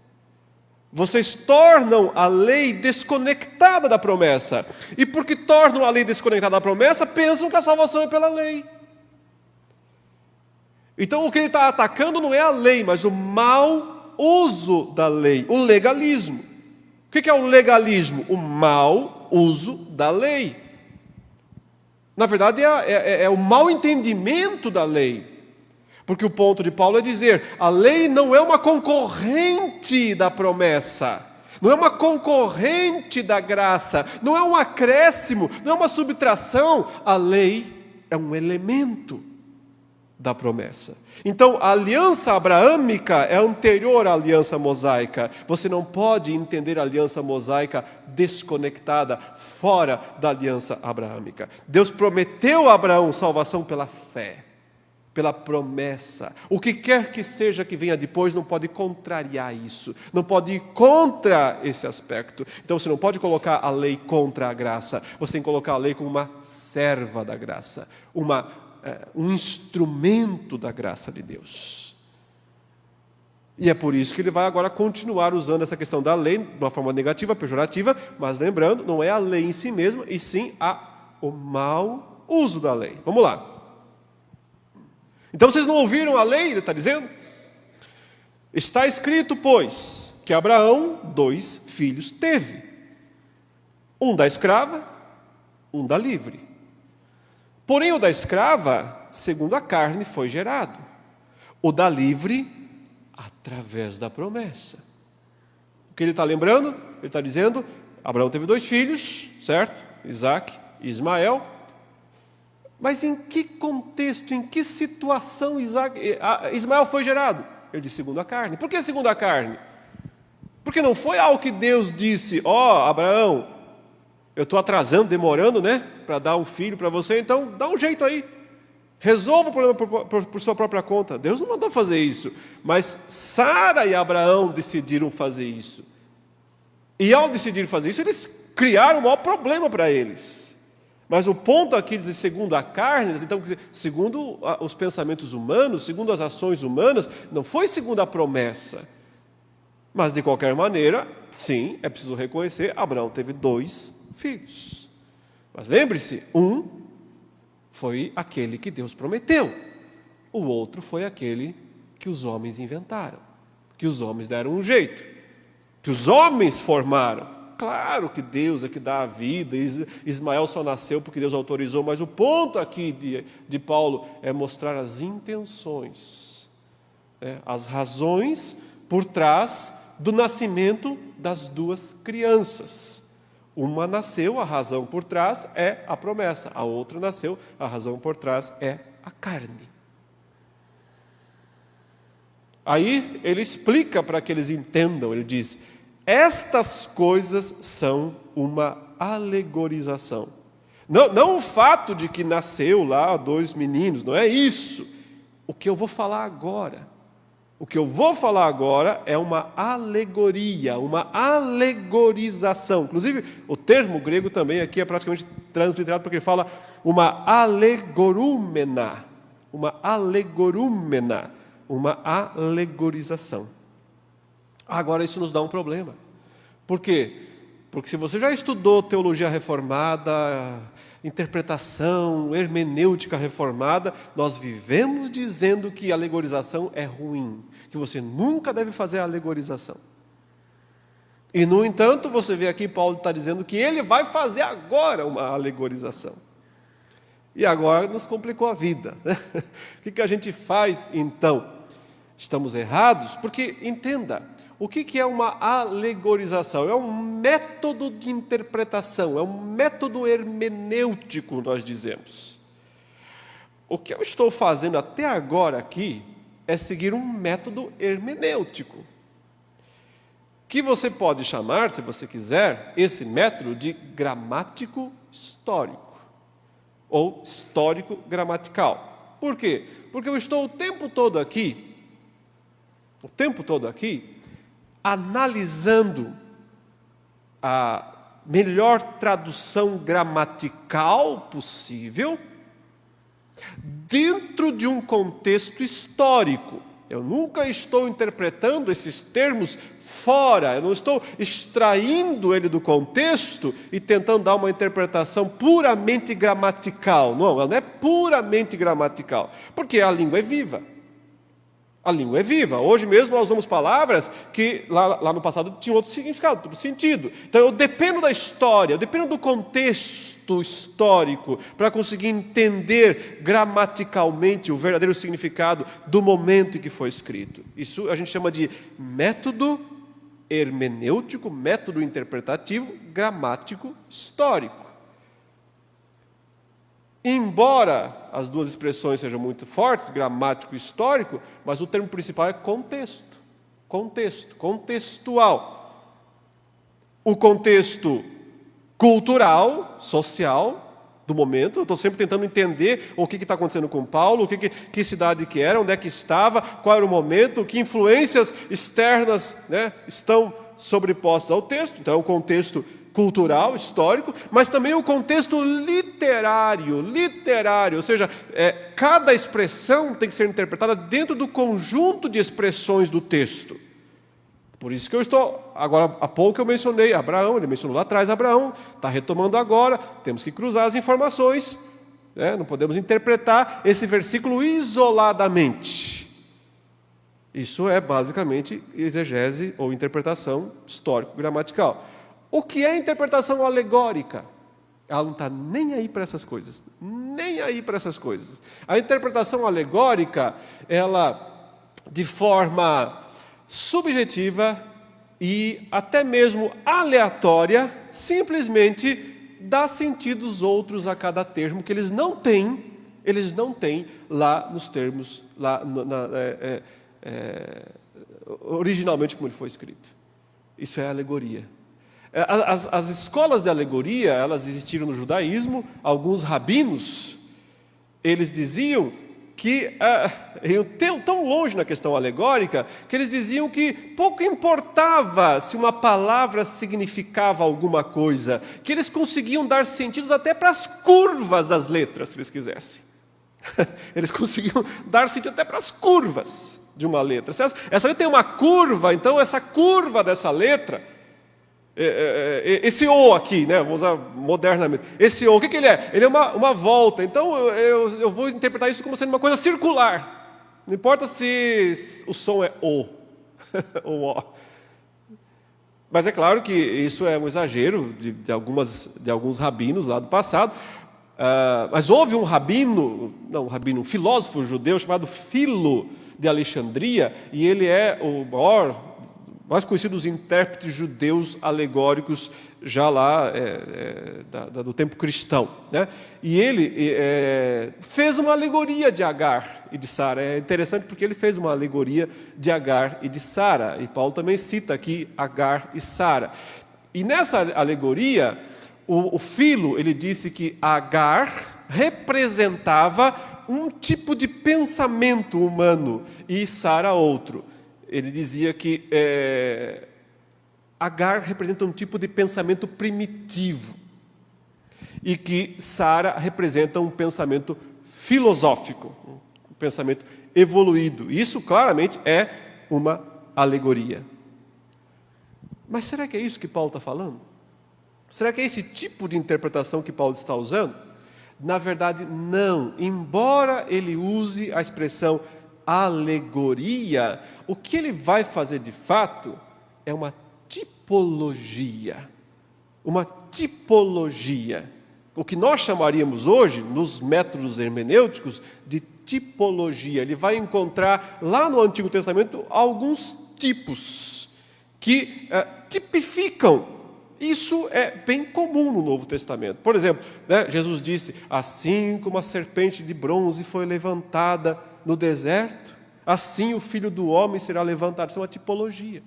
Vocês tornam a lei desconectada da promessa. E porque tornam a lei desconectada da promessa, pensam que a salvação é pela lei. Então o que ele está atacando não é a lei, mas o mau uso da lei, o legalismo. O que é o legalismo? O mau uso da lei. Na verdade é o mau entendimento da lei. Porque o ponto de Paulo é dizer, a lei não é uma concorrente da promessa, não é uma concorrente da graça, não é um acréscimo, não é uma subtração, a lei é um elemento da promessa. Então, a aliança abraâmica é anterior à aliança mosaica. Você não pode entender a aliança mosaica desconectada, fora da aliança abraâmica. Deus prometeu a Abraão salvação pela fé. pela promessa. O que quer que seja que venha depois não pode contrariar isso, não pode ir contra esse aspecto. Então você não pode colocar a lei contra a graça, você tem que colocar a lei como uma serva da graça, um instrumento da graça de Deus. E é por isso que ele vai agora continuar usando essa questão da lei de uma forma negativa, pejorativa, mas lembrando, não é a lei em si mesma, e sim o mau uso da lei. Vamos lá. Então vocês não ouviram a lei, ele está dizendo? Está escrito, pois, que Abraão 2 filhos teve. Um da escrava, um da livre. Porém o da escrava, segundo a carne, foi gerado. O da livre, através da promessa. O que ele está lembrando? Ele está dizendo, Abraão teve 2 filhos, certo? Isaac e Ismael. Mas em que contexto, em que situação Ismael foi gerado? Ele disse segundo a carne. Por que segundo a carne? Porque não foi algo que Deus disse, Abraão, eu estou atrasando, demorando, né? Para dar um filho para você, então dá um jeito aí. Resolva o problema por sua própria conta. Deus não mandou fazer isso. Mas Sara e Abraão decidiram fazer isso. E ao decidir fazer isso, eles criaram o maior problema para eles. Mas o ponto aqui diz segundo a carne, então, segundo os pensamentos humanos, segundo as ações humanas, não foi segundo a promessa. Mas, de qualquer maneira, sim, é preciso reconhecer, Abraão teve 2 filhos. Mas lembre-se, um foi aquele que Deus prometeu. O outro foi aquele que os homens inventaram, que os homens deram um jeito, que os homens formaram. Claro que Deus é que dá a vida, Ismael só nasceu porque Deus autorizou, mas o ponto aqui de Paulo é mostrar as intenções, as razões por trás do nascimento das 2 crianças. Uma nasceu, a razão por trás é a promessa, a outra nasceu, a razão por trás é a carne. Aí ele explica para que eles entendam, ele diz: estas coisas são uma alegorização. Não o fato de que nasceu lá 2 meninos, não é isso. O que eu vou falar agora. O que eu vou falar agora é uma alegoria, uma alegorização. Inclusive, o termo grego também aqui é praticamente transliterado porque ele fala uma alegorúmena. Uma alegorúmena, uma alegorização. Agora isso nos dá um problema. Por quê? Porque se você já estudou teologia reformada, interpretação, hermenêutica reformada, nós vivemos dizendo que a alegorização é ruim, que você nunca deve fazer a alegorização. E, no entanto, você vê aqui Paulo está dizendo que ele vai fazer agora uma alegorização. E agora nos complicou a vida, né? O que a gente faz então? Estamos errados? Porque, entenda, o que é uma alegorização? É um método de interpretação, é um método hermenêutico, nós dizemos. O que eu estou fazendo até agora aqui é seguir um método hermenêutico, que você pode chamar, se você quiser, esse método de gramático histórico, ou histórico gramatical. Por quê? Porque eu estou o tempo todo aqui, analisando a melhor tradução gramatical possível dentro de um contexto histórico. Eu nunca estou interpretando esses termos fora, eu não estou extraindo ele do contexto e tentando dar uma interpretação puramente gramatical. Não, ela não é puramente gramatical, porque a língua é viva. A língua é viva. Hoje mesmo nós usamos palavras que lá no passado tinham outro significado, outro sentido. Então eu dependo da história, eu dependo do contexto histórico para conseguir entender gramaticalmente o verdadeiro significado do momento em que foi escrito. Isso a gente chama de método hermenêutico, método interpretativo, gramático, histórico. Embora as 2 expressões sejam muito fortes, gramático e histórico, mas o termo principal é contexto. Contexto, contextual. O contexto cultural, social, do momento. Eu estou sempre tentando entender o que está acontecendo com Paulo, que cidade que era, onde é que estava, qual era o momento, que influências externas, né, estão sobrepostas ao texto. Então é um contexto cultural, histórico, mas também o contexto literário, ou seja, cada expressão tem que ser interpretada dentro do conjunto de expressões do texto. Por isso que agora há pouco eu mencionei Abraão, ele mencionou lá atrás Abraão, está retomando agora, temos que cruzar as informações, né? Não podemos interpretar esse versículo isoladamente. Isso é basicamente exegese ou interpretação histórico-gramatical. O que é interpretação alegórica? Ela não está nem aí para essas coisas. Nem aí para essas coisas. A interpretação alegórica, ela, de forma subjetiva e até mesmo aleatória, simplesmente dá sentidos outros a cada termo que eles não têm lá nos termos, originalmente como ele foi escrito. Isso é alegoria. As escolas de alegoria, elas existiram no judaísmo. Alguns rabinos, eles diziam que, iam tão longe na questão alegórica, que eles diziam que pouco importava se uma palavra significava alguma coisa, que eles conseguiam dar sentidos até para as curvas das letras, se eles quisessem. Eles conseguiam dar sentido até para as curvas de uma letra. Se essa letra tem uma curva, então essa curva dessa letra, esse O aqui, né, vamos usar modernamente, esse O, o que ele é? Ele é uma volta, então eu vou interpretar isso como sendo uma coisa circular, não importa se o som é O ou O. Mas é claro que isso é um exagero de alguns rabinos lá do passado, mas houve um filósofo judeu chamado Filo de Alexandria, e ele é o mais conhecido dos intérpretes judeus alegóricos já lá do tempo cristão, né? E ele fez uma alegoria de Agar e de Sara. É interessante porque ele fez uma alegoria de Agar e de Sara, e Paulo também cita aqui Agar e Sara. E nessa alegoria, o Filo, ele disse que Agar representava um tipo de pensamento humano e Sara outro. Ele dizia que Agar representa um tipo de pensamento primitivo e que Sara representa um pensamento filosófico, um pensamento evoluído. Isso claramente é uma alegoria. Mas será que é isso que Paulo está falando? Será que é esse tipo de interpretação que Paulo está usando? Na verdade, não. Embora ele use a expressão alegoria, o que ele vai fazer de fato é uma tipologia. Uma tipologia. O que nós chamaríamos hoje, nos métodos hermenêuticos, de tipologia. Ele vai encontrar lá no Antigo Testamento alguns tipos que tipificam. Isso é bem comum no Novo Testamento. Por exemplo, né, Jesus disse, assim como a serpente de bronze foi levantada no deserto, assim o Filho do Homem será levantado. Isso é uma tipologia.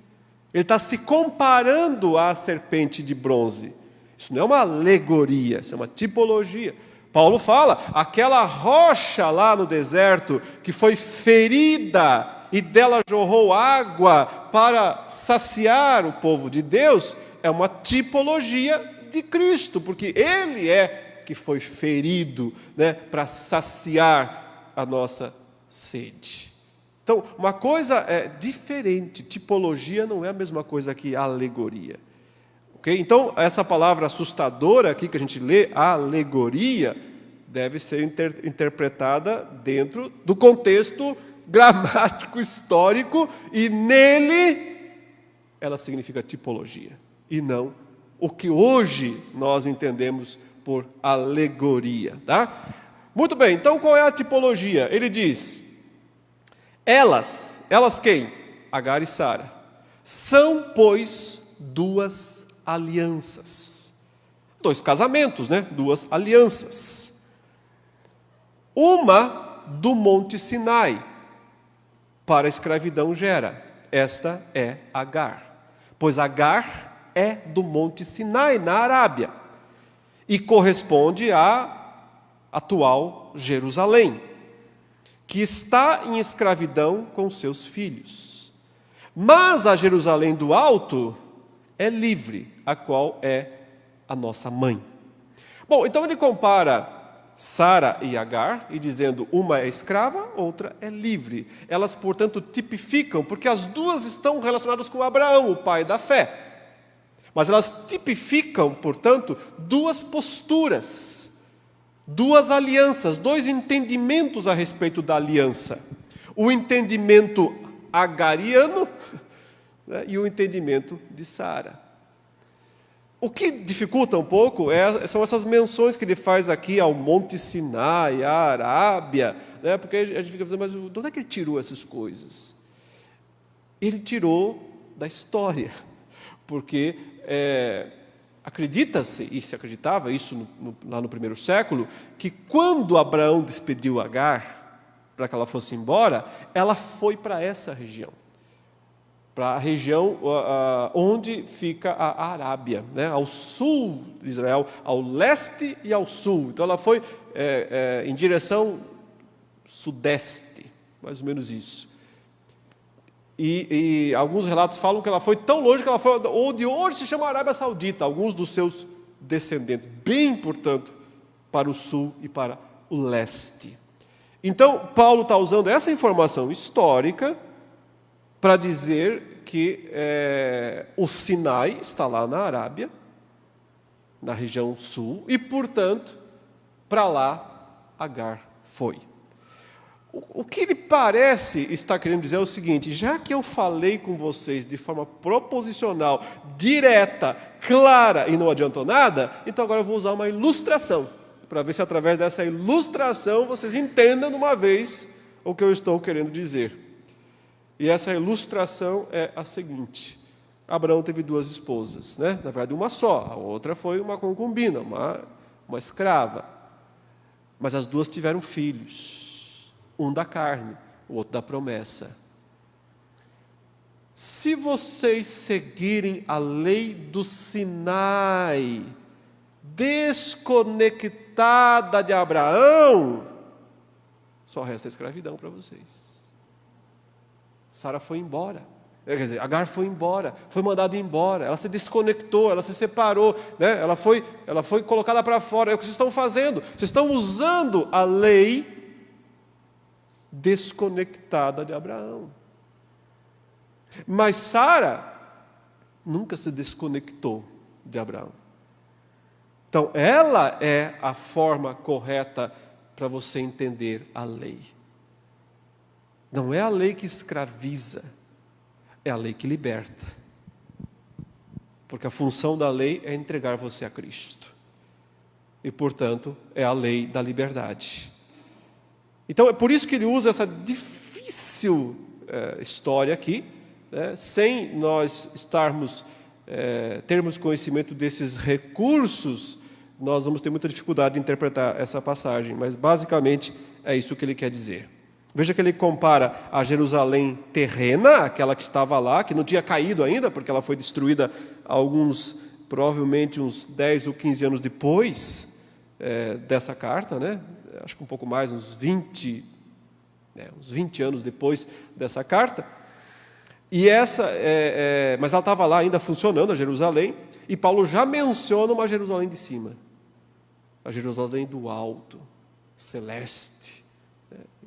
Ele está se comparando à serpente de bronze. Isso não é uma alegoria, isso é uma tipologia. Paulo fala, aquela rocha lá no deserto que foi ferida e dela jorrou água para saciar o povo de Deus, é uma tipologia de Cristo, porque Ele é que foi ferido, né, para saciar a nossa sede. Então, uma coisa é diferente, tipologia não é a mesma coisa que alegoria. Okay? Então, essa palavra assustadora aqui que a gente lê, alegoria, deve ser interpretada dentro do contexto gramático histórico, e nele ela significa tipologia, e não o que hoje nós entendemos por alegoria. Tá? Muito bem, então qual é a tipologia? Ele diz, elas quem? Agar e Sara. São, pois, duas alianças. Dois casamentos, né? Duas alianças. Uma do Monte Sinai, para a escravidão gera. Esta é Agar. Pois Agar é do Monte Sinai, na Arábia. E corresponde à atual Jerusalém, que está em escravidão com seus filhos. Mas a Jerusalém do alto é livre, a qual é a nossa mãe. Bom, então ele compara Sara e Agar, e dizendo, uma é escrava, outra é livre. Elas, portanto, tipificam, porque as duas estão relacionadas com Abraão, o pai da fé. Mas elas tipificam, portanto, duas posturas, duas alianças, dois entendimentos a respeito da aliança. O entendimento agariano, né, e o entendimento de Sara. O que dificulta um pouco são essas menções que ele faz aqui ao Monte Sinai, à Arábia, né? Porque a gente fica pensando, mas de onde é que ele tirou essas coisas? Ele tirou da história, porque acredita-se, e se acreditava isso lá no primeiro século, que quando Abraão despediu Agar para que ela fosse embora, ela foi para essa região. Para a região onde fica a Arábia, né? Ao sul de Israel, ao leste e ao sul. Então ela foi em direção sudeste, mais ou menos isso. E alguns relatos falam que ela foi tão longe que ela foi onde hoje se chama Arábia Saudita, alguns dos seus descendentes, bem, portanto, para o sul e para o leste. Então, Paulo está usando essa informação histórica para dizer que o Sinai está lá na Arábia, na região sul, e, portanto, para lá Agar foi. O que ele parece estar querendo dizer é o seguinte: já que eu falei com vocês de forma proposicional, direta, clara e não adiantou nada, então agora eu vou usar uma ilustração, para ver se através dessa ilustração vocês entendam de uma vez o que eu estou querendo dizer. E essa ilustração é a seguinte: Abraão teve duas esposas, né? Na verdade uma só, a outra foi uma concubina, uma escrava. Mas as duas tiveram filhos, um da carne, o outro da promessa. Se vocês seguirem a lei do Sinai, desconectada de Abraão, só resta a escravidão para vocês. Sara foi embora, quer dizer, Agar foi embora, foi mandada embora, ela se desconectou, ela se separou, né? ela foi colocada para fora. É o que vocês estão fazendo, vocês estão usando a lei desconectada de Abraão. Mas Sara nunca se desconectou de Abraão. Então, ela é a forma correta para você entender a lei. Não é a lei que escraviza, é a lei que liberta. Porque a função da lei é entregar você a Cristo. E, portanto, é a lei da liberdade. Então, é por isso que ele usa essa difícil história aqui, né, sem nós termos conhecimento desses recursos, nós vamos ter muita dificuldade de interpretar essa passagem. Mas, basicamente, é isso que ele quer dizer. Veja que ele compara a Jerusalém terrena, aquela que estava lá, que não tinha caído ainda, porque ela foi destruída provavelmente uns 10 ou 15 anos depois dessa carta, né? Acho que um pouco mais, uns 20 anos depois dessa carta. E mas ela estava lá ainda funcionando, a Jerusalém, e Paulo já menciona uma Jerusalém de cima, a Jerusalém do alto, celeste.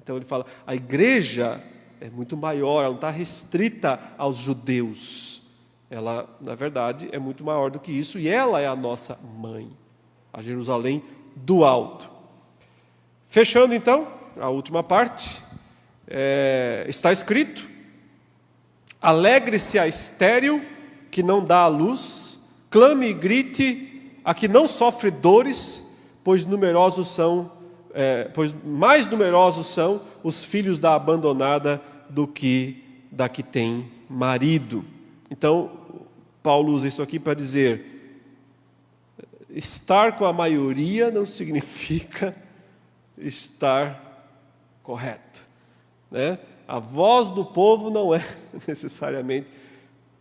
Então ele fala, a igreja é muito maior, ela não está restrita aos judeus. Ela, na verdade, é muito maior do que isso, e ela é a nossa mãe, a Jerusalém do alto. Fechando então, a última parte, está escrito: alegre-se a estéril que não dá à luz, clame e grite a que não sofre dores, pois mais numerosos são os filhos da abandonada do que da que tem marido. Então, Paulo usa isso aqui para dizer, estar com a maioria não significa estar correto, né? A voz do povo não é necessariamente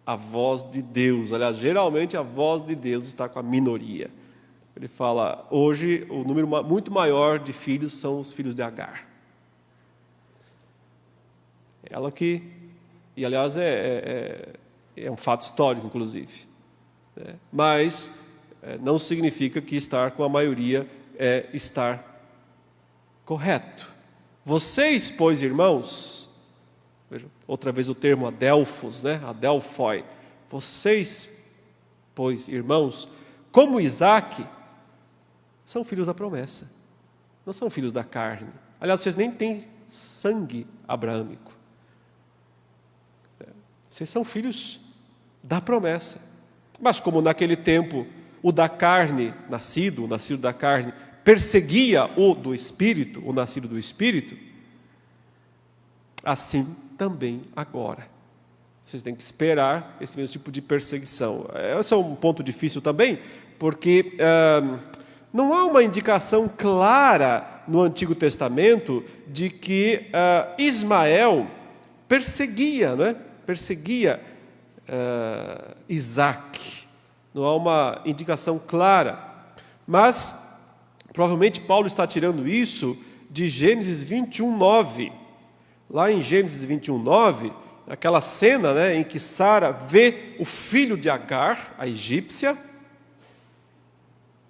a voz de Deus. Aliás, geralmente a voz de Deus está com a minoria. Ele fala, hoje o número muito maior de filhos são os filhos de Agar. Ela que, e aliás é um fato histórico, inclusive. Mas não significa que estar com a maioria é estar correto. Vocês, pois, irmãos, veja, outra vez o termo adelphos, adelphoi. Vocês, pois, irmãos, como Isaque, são filhos da promessa, não são filhos da carne. Aliás, vocês nem têm sangue abraâmico. Vocês são filhos da promessa. Mas como naquele tempo o da carne, o nascido da carne, perseguia o do Espírito, o nascido do Espírito, assim também agora. Vocês têm que esperar esse mesmo tipo de perseguição. Esse é um ponto difícil também, porque não há uma indicação clara no Antigo Testamento de que Ismael perseguia, perseguia Isaque. Não há uma indicação clara, mas provavelmente Paulo está tirando isso de Gênesis 21:9. Lá em Gênesis 21:9, aquela cena em que Sara vê o filho de Agar, a egípcia,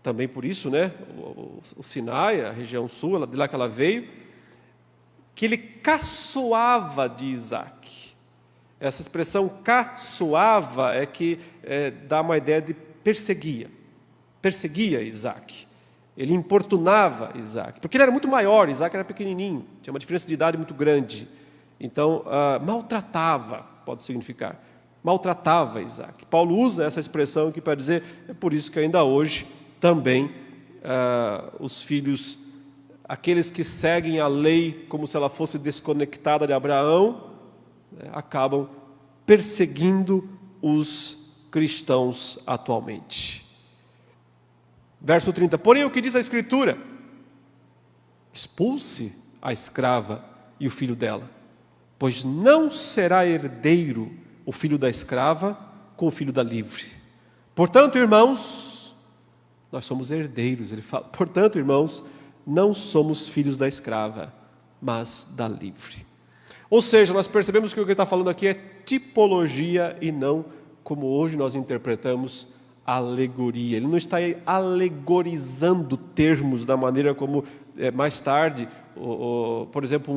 também por isso, o Sinai, a região sul, de lá que ela veio, que ele caçoava de Isaque. Essa expressão caçoava é que dá uma ideia de perseguia Isaque. Ele importunava Isaque, porque ele era muito maior, Isaque era pequenininho, tinha uma diferença de idade muito grande. Então, maltratava, pode significar, maltratava Isaque. Paulo usa essa expressão aqui para dizer, é por isso que ainda hoje também os filhos, aqueles que seguem a lei como se ela fosse desconectada de Abraão, acabam perseguindo os cristãos atualmente. Verso 30, porém o que diz a Escritura? Expulse a escrava e o filho dela, pois não será herdeiro o filho da escrava com o filho da livre. Portanto, irmãos, nós somos herdeiros, ele fala, portanto, irmãos, não somos filhos da escrava, mas da livre. Ou seja, nós percebemos que o que ele está falando aqui é tipologia e não, como hoje nós interpretamos, alegoria. Ele não está alegorizando termos da maneira como, mais tarde, por exemplo,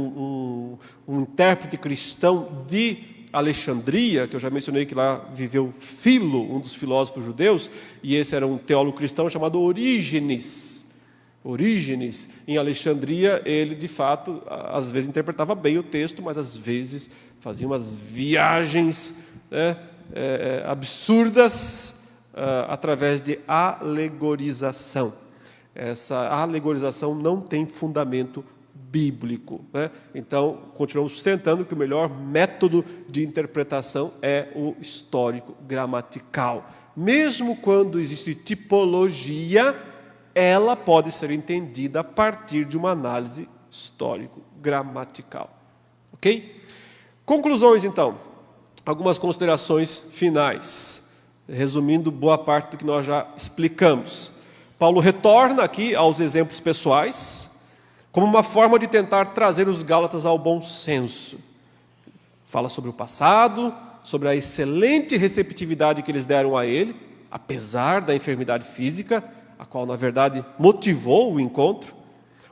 um intérprete cristão de Alexandria, que eu já mencionei que lá viveu Filo, um dos filósofos judeus, e esse era um teólogo cristão chamado Orígenes. Orígenes, em Alexandria, ele de fato, às vezes interpretava bem o texto, mas às vezes fazia umas viagens absurdas através de alegorização. Essa alegorização não tem fundamento bíblico. Então, continuamos sustentando que o melhor método de interpretação é o histórico gramatical. Mesmo quando existe tipologia, ela pode ser entendida a partir de uma análise histórico-gramatical. Ok? Conclusões, então. Algumas considerações finais. Resumindo boa parte do que nós já explicamos. Paulo retorna aqui aos exemplos pessoais, como uma forma de tentar trazer os Gálatas ao bom senso. Fala sobre o passado, sobre a excelente receptividade que eles deram a ele, apesar da enfermidade física, a qual, na verdade, motivou o encontro,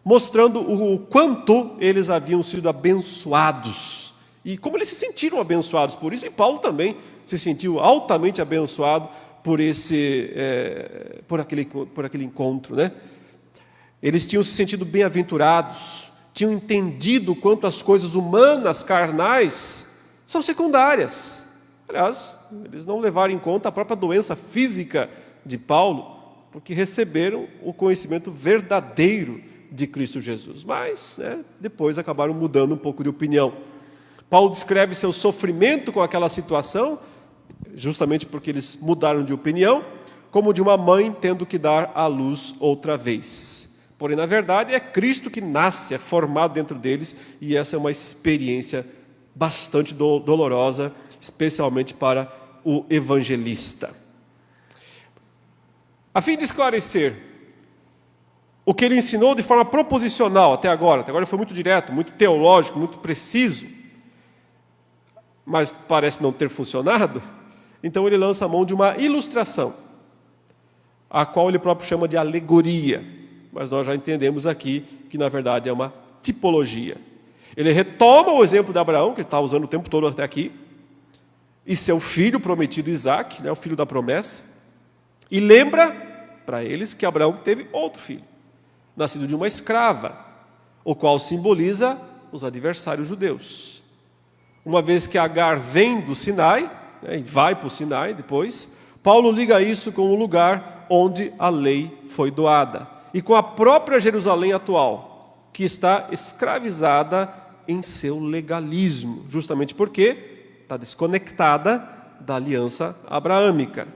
mostrando o quanto eles haviam sido abençoados e como eles se sentiram abençoados por isso, e Paulo também se sentiu altamente abençoado por aquele encontro. Eles tinham se sentido bem-aventurados, tinham entendido quanto as coisas humanas, carnais, são secundárias. Aliás, eles não levaram em conta a própria doença física de Paulo, porque receberam o conhecimento verdadeiro de Cristo Jesus. Mas, depois acabaram mudando um pouco de opinião. Paulo descreve seu sofrimento com aquela situação, justamente porque eles mudaram de opinião, como de uma mãe tendo que dar à luz outra vez. Porém, na verdade, é Cristo que nasce, é formado dentro deles, e essa é uma experiência bastante dolorosa, especialmente para o evangelista. A fim de esclarecer o que ele ensinou de forma proposicional até agora ele foi muito direto, muito teológico, muito preciso, mas parece não ter funcionado, então ele lança a mão de uma ilustração, a qual ele próprio chama de alegoria, mas nós já entendemos aqui que na verdade é uma tipologia. Ele retoma o exemplo de Abraão, que ele está usando o tempo todo até aqui, e seu filho prometido Isaque, o filho da promessa, e lembra para eles que Abraão teve outro filho, nascido de uma escrava, o qual simboliza os adversários judeus. Uma vez que Agar vem do Sinai, e vai para o Sinai depois, Paulo liga isso com o lugar onde a lei foi doada, e com a própria Jerusalém atual, que está escravizada em seu legalismo, justamente porque está desconectada da aliança abraâmica.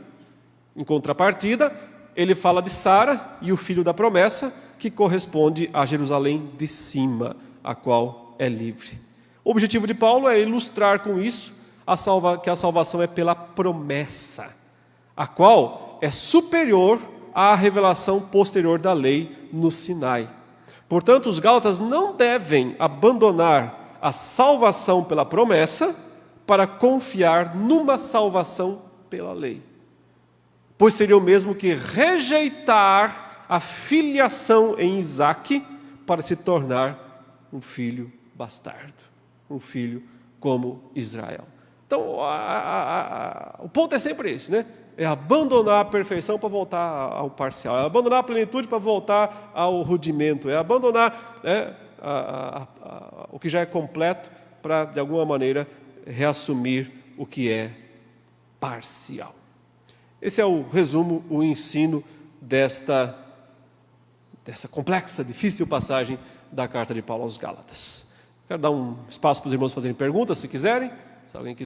Em contrapartida, ele fala de Sara e o filho da promessa, que corresponde a Jerusalém de cima, a qual é livre. O objetivo de Paulo é ilustrar com isso que a salvação é pela promessa, a qual é superior à revelação posterior da lei no Sinai. Portanto, os gálatas não devem abandonar a salvação pela promessa para confiar numa salvação pela lei, pois seria o mesmo que rejeitar a filiação em Isaque para se tornar um filho bastardo, um filho como Israel. Então, o ponto é sempre esse, é abandonar a perfeição para voltar ao parcial, é abandonar a plenitude para voltar ao rudimento, é abandonar o que já é completo para, de alguma maneira, reassumir o que é parcial. Esse é o resumo, o ensino dessa complexa, difícil passagem da carta de Paulo aos Gálatas. Quero dar um espaço para os irmãos fazerem perguntas, se quiserem. Se alguém quiser.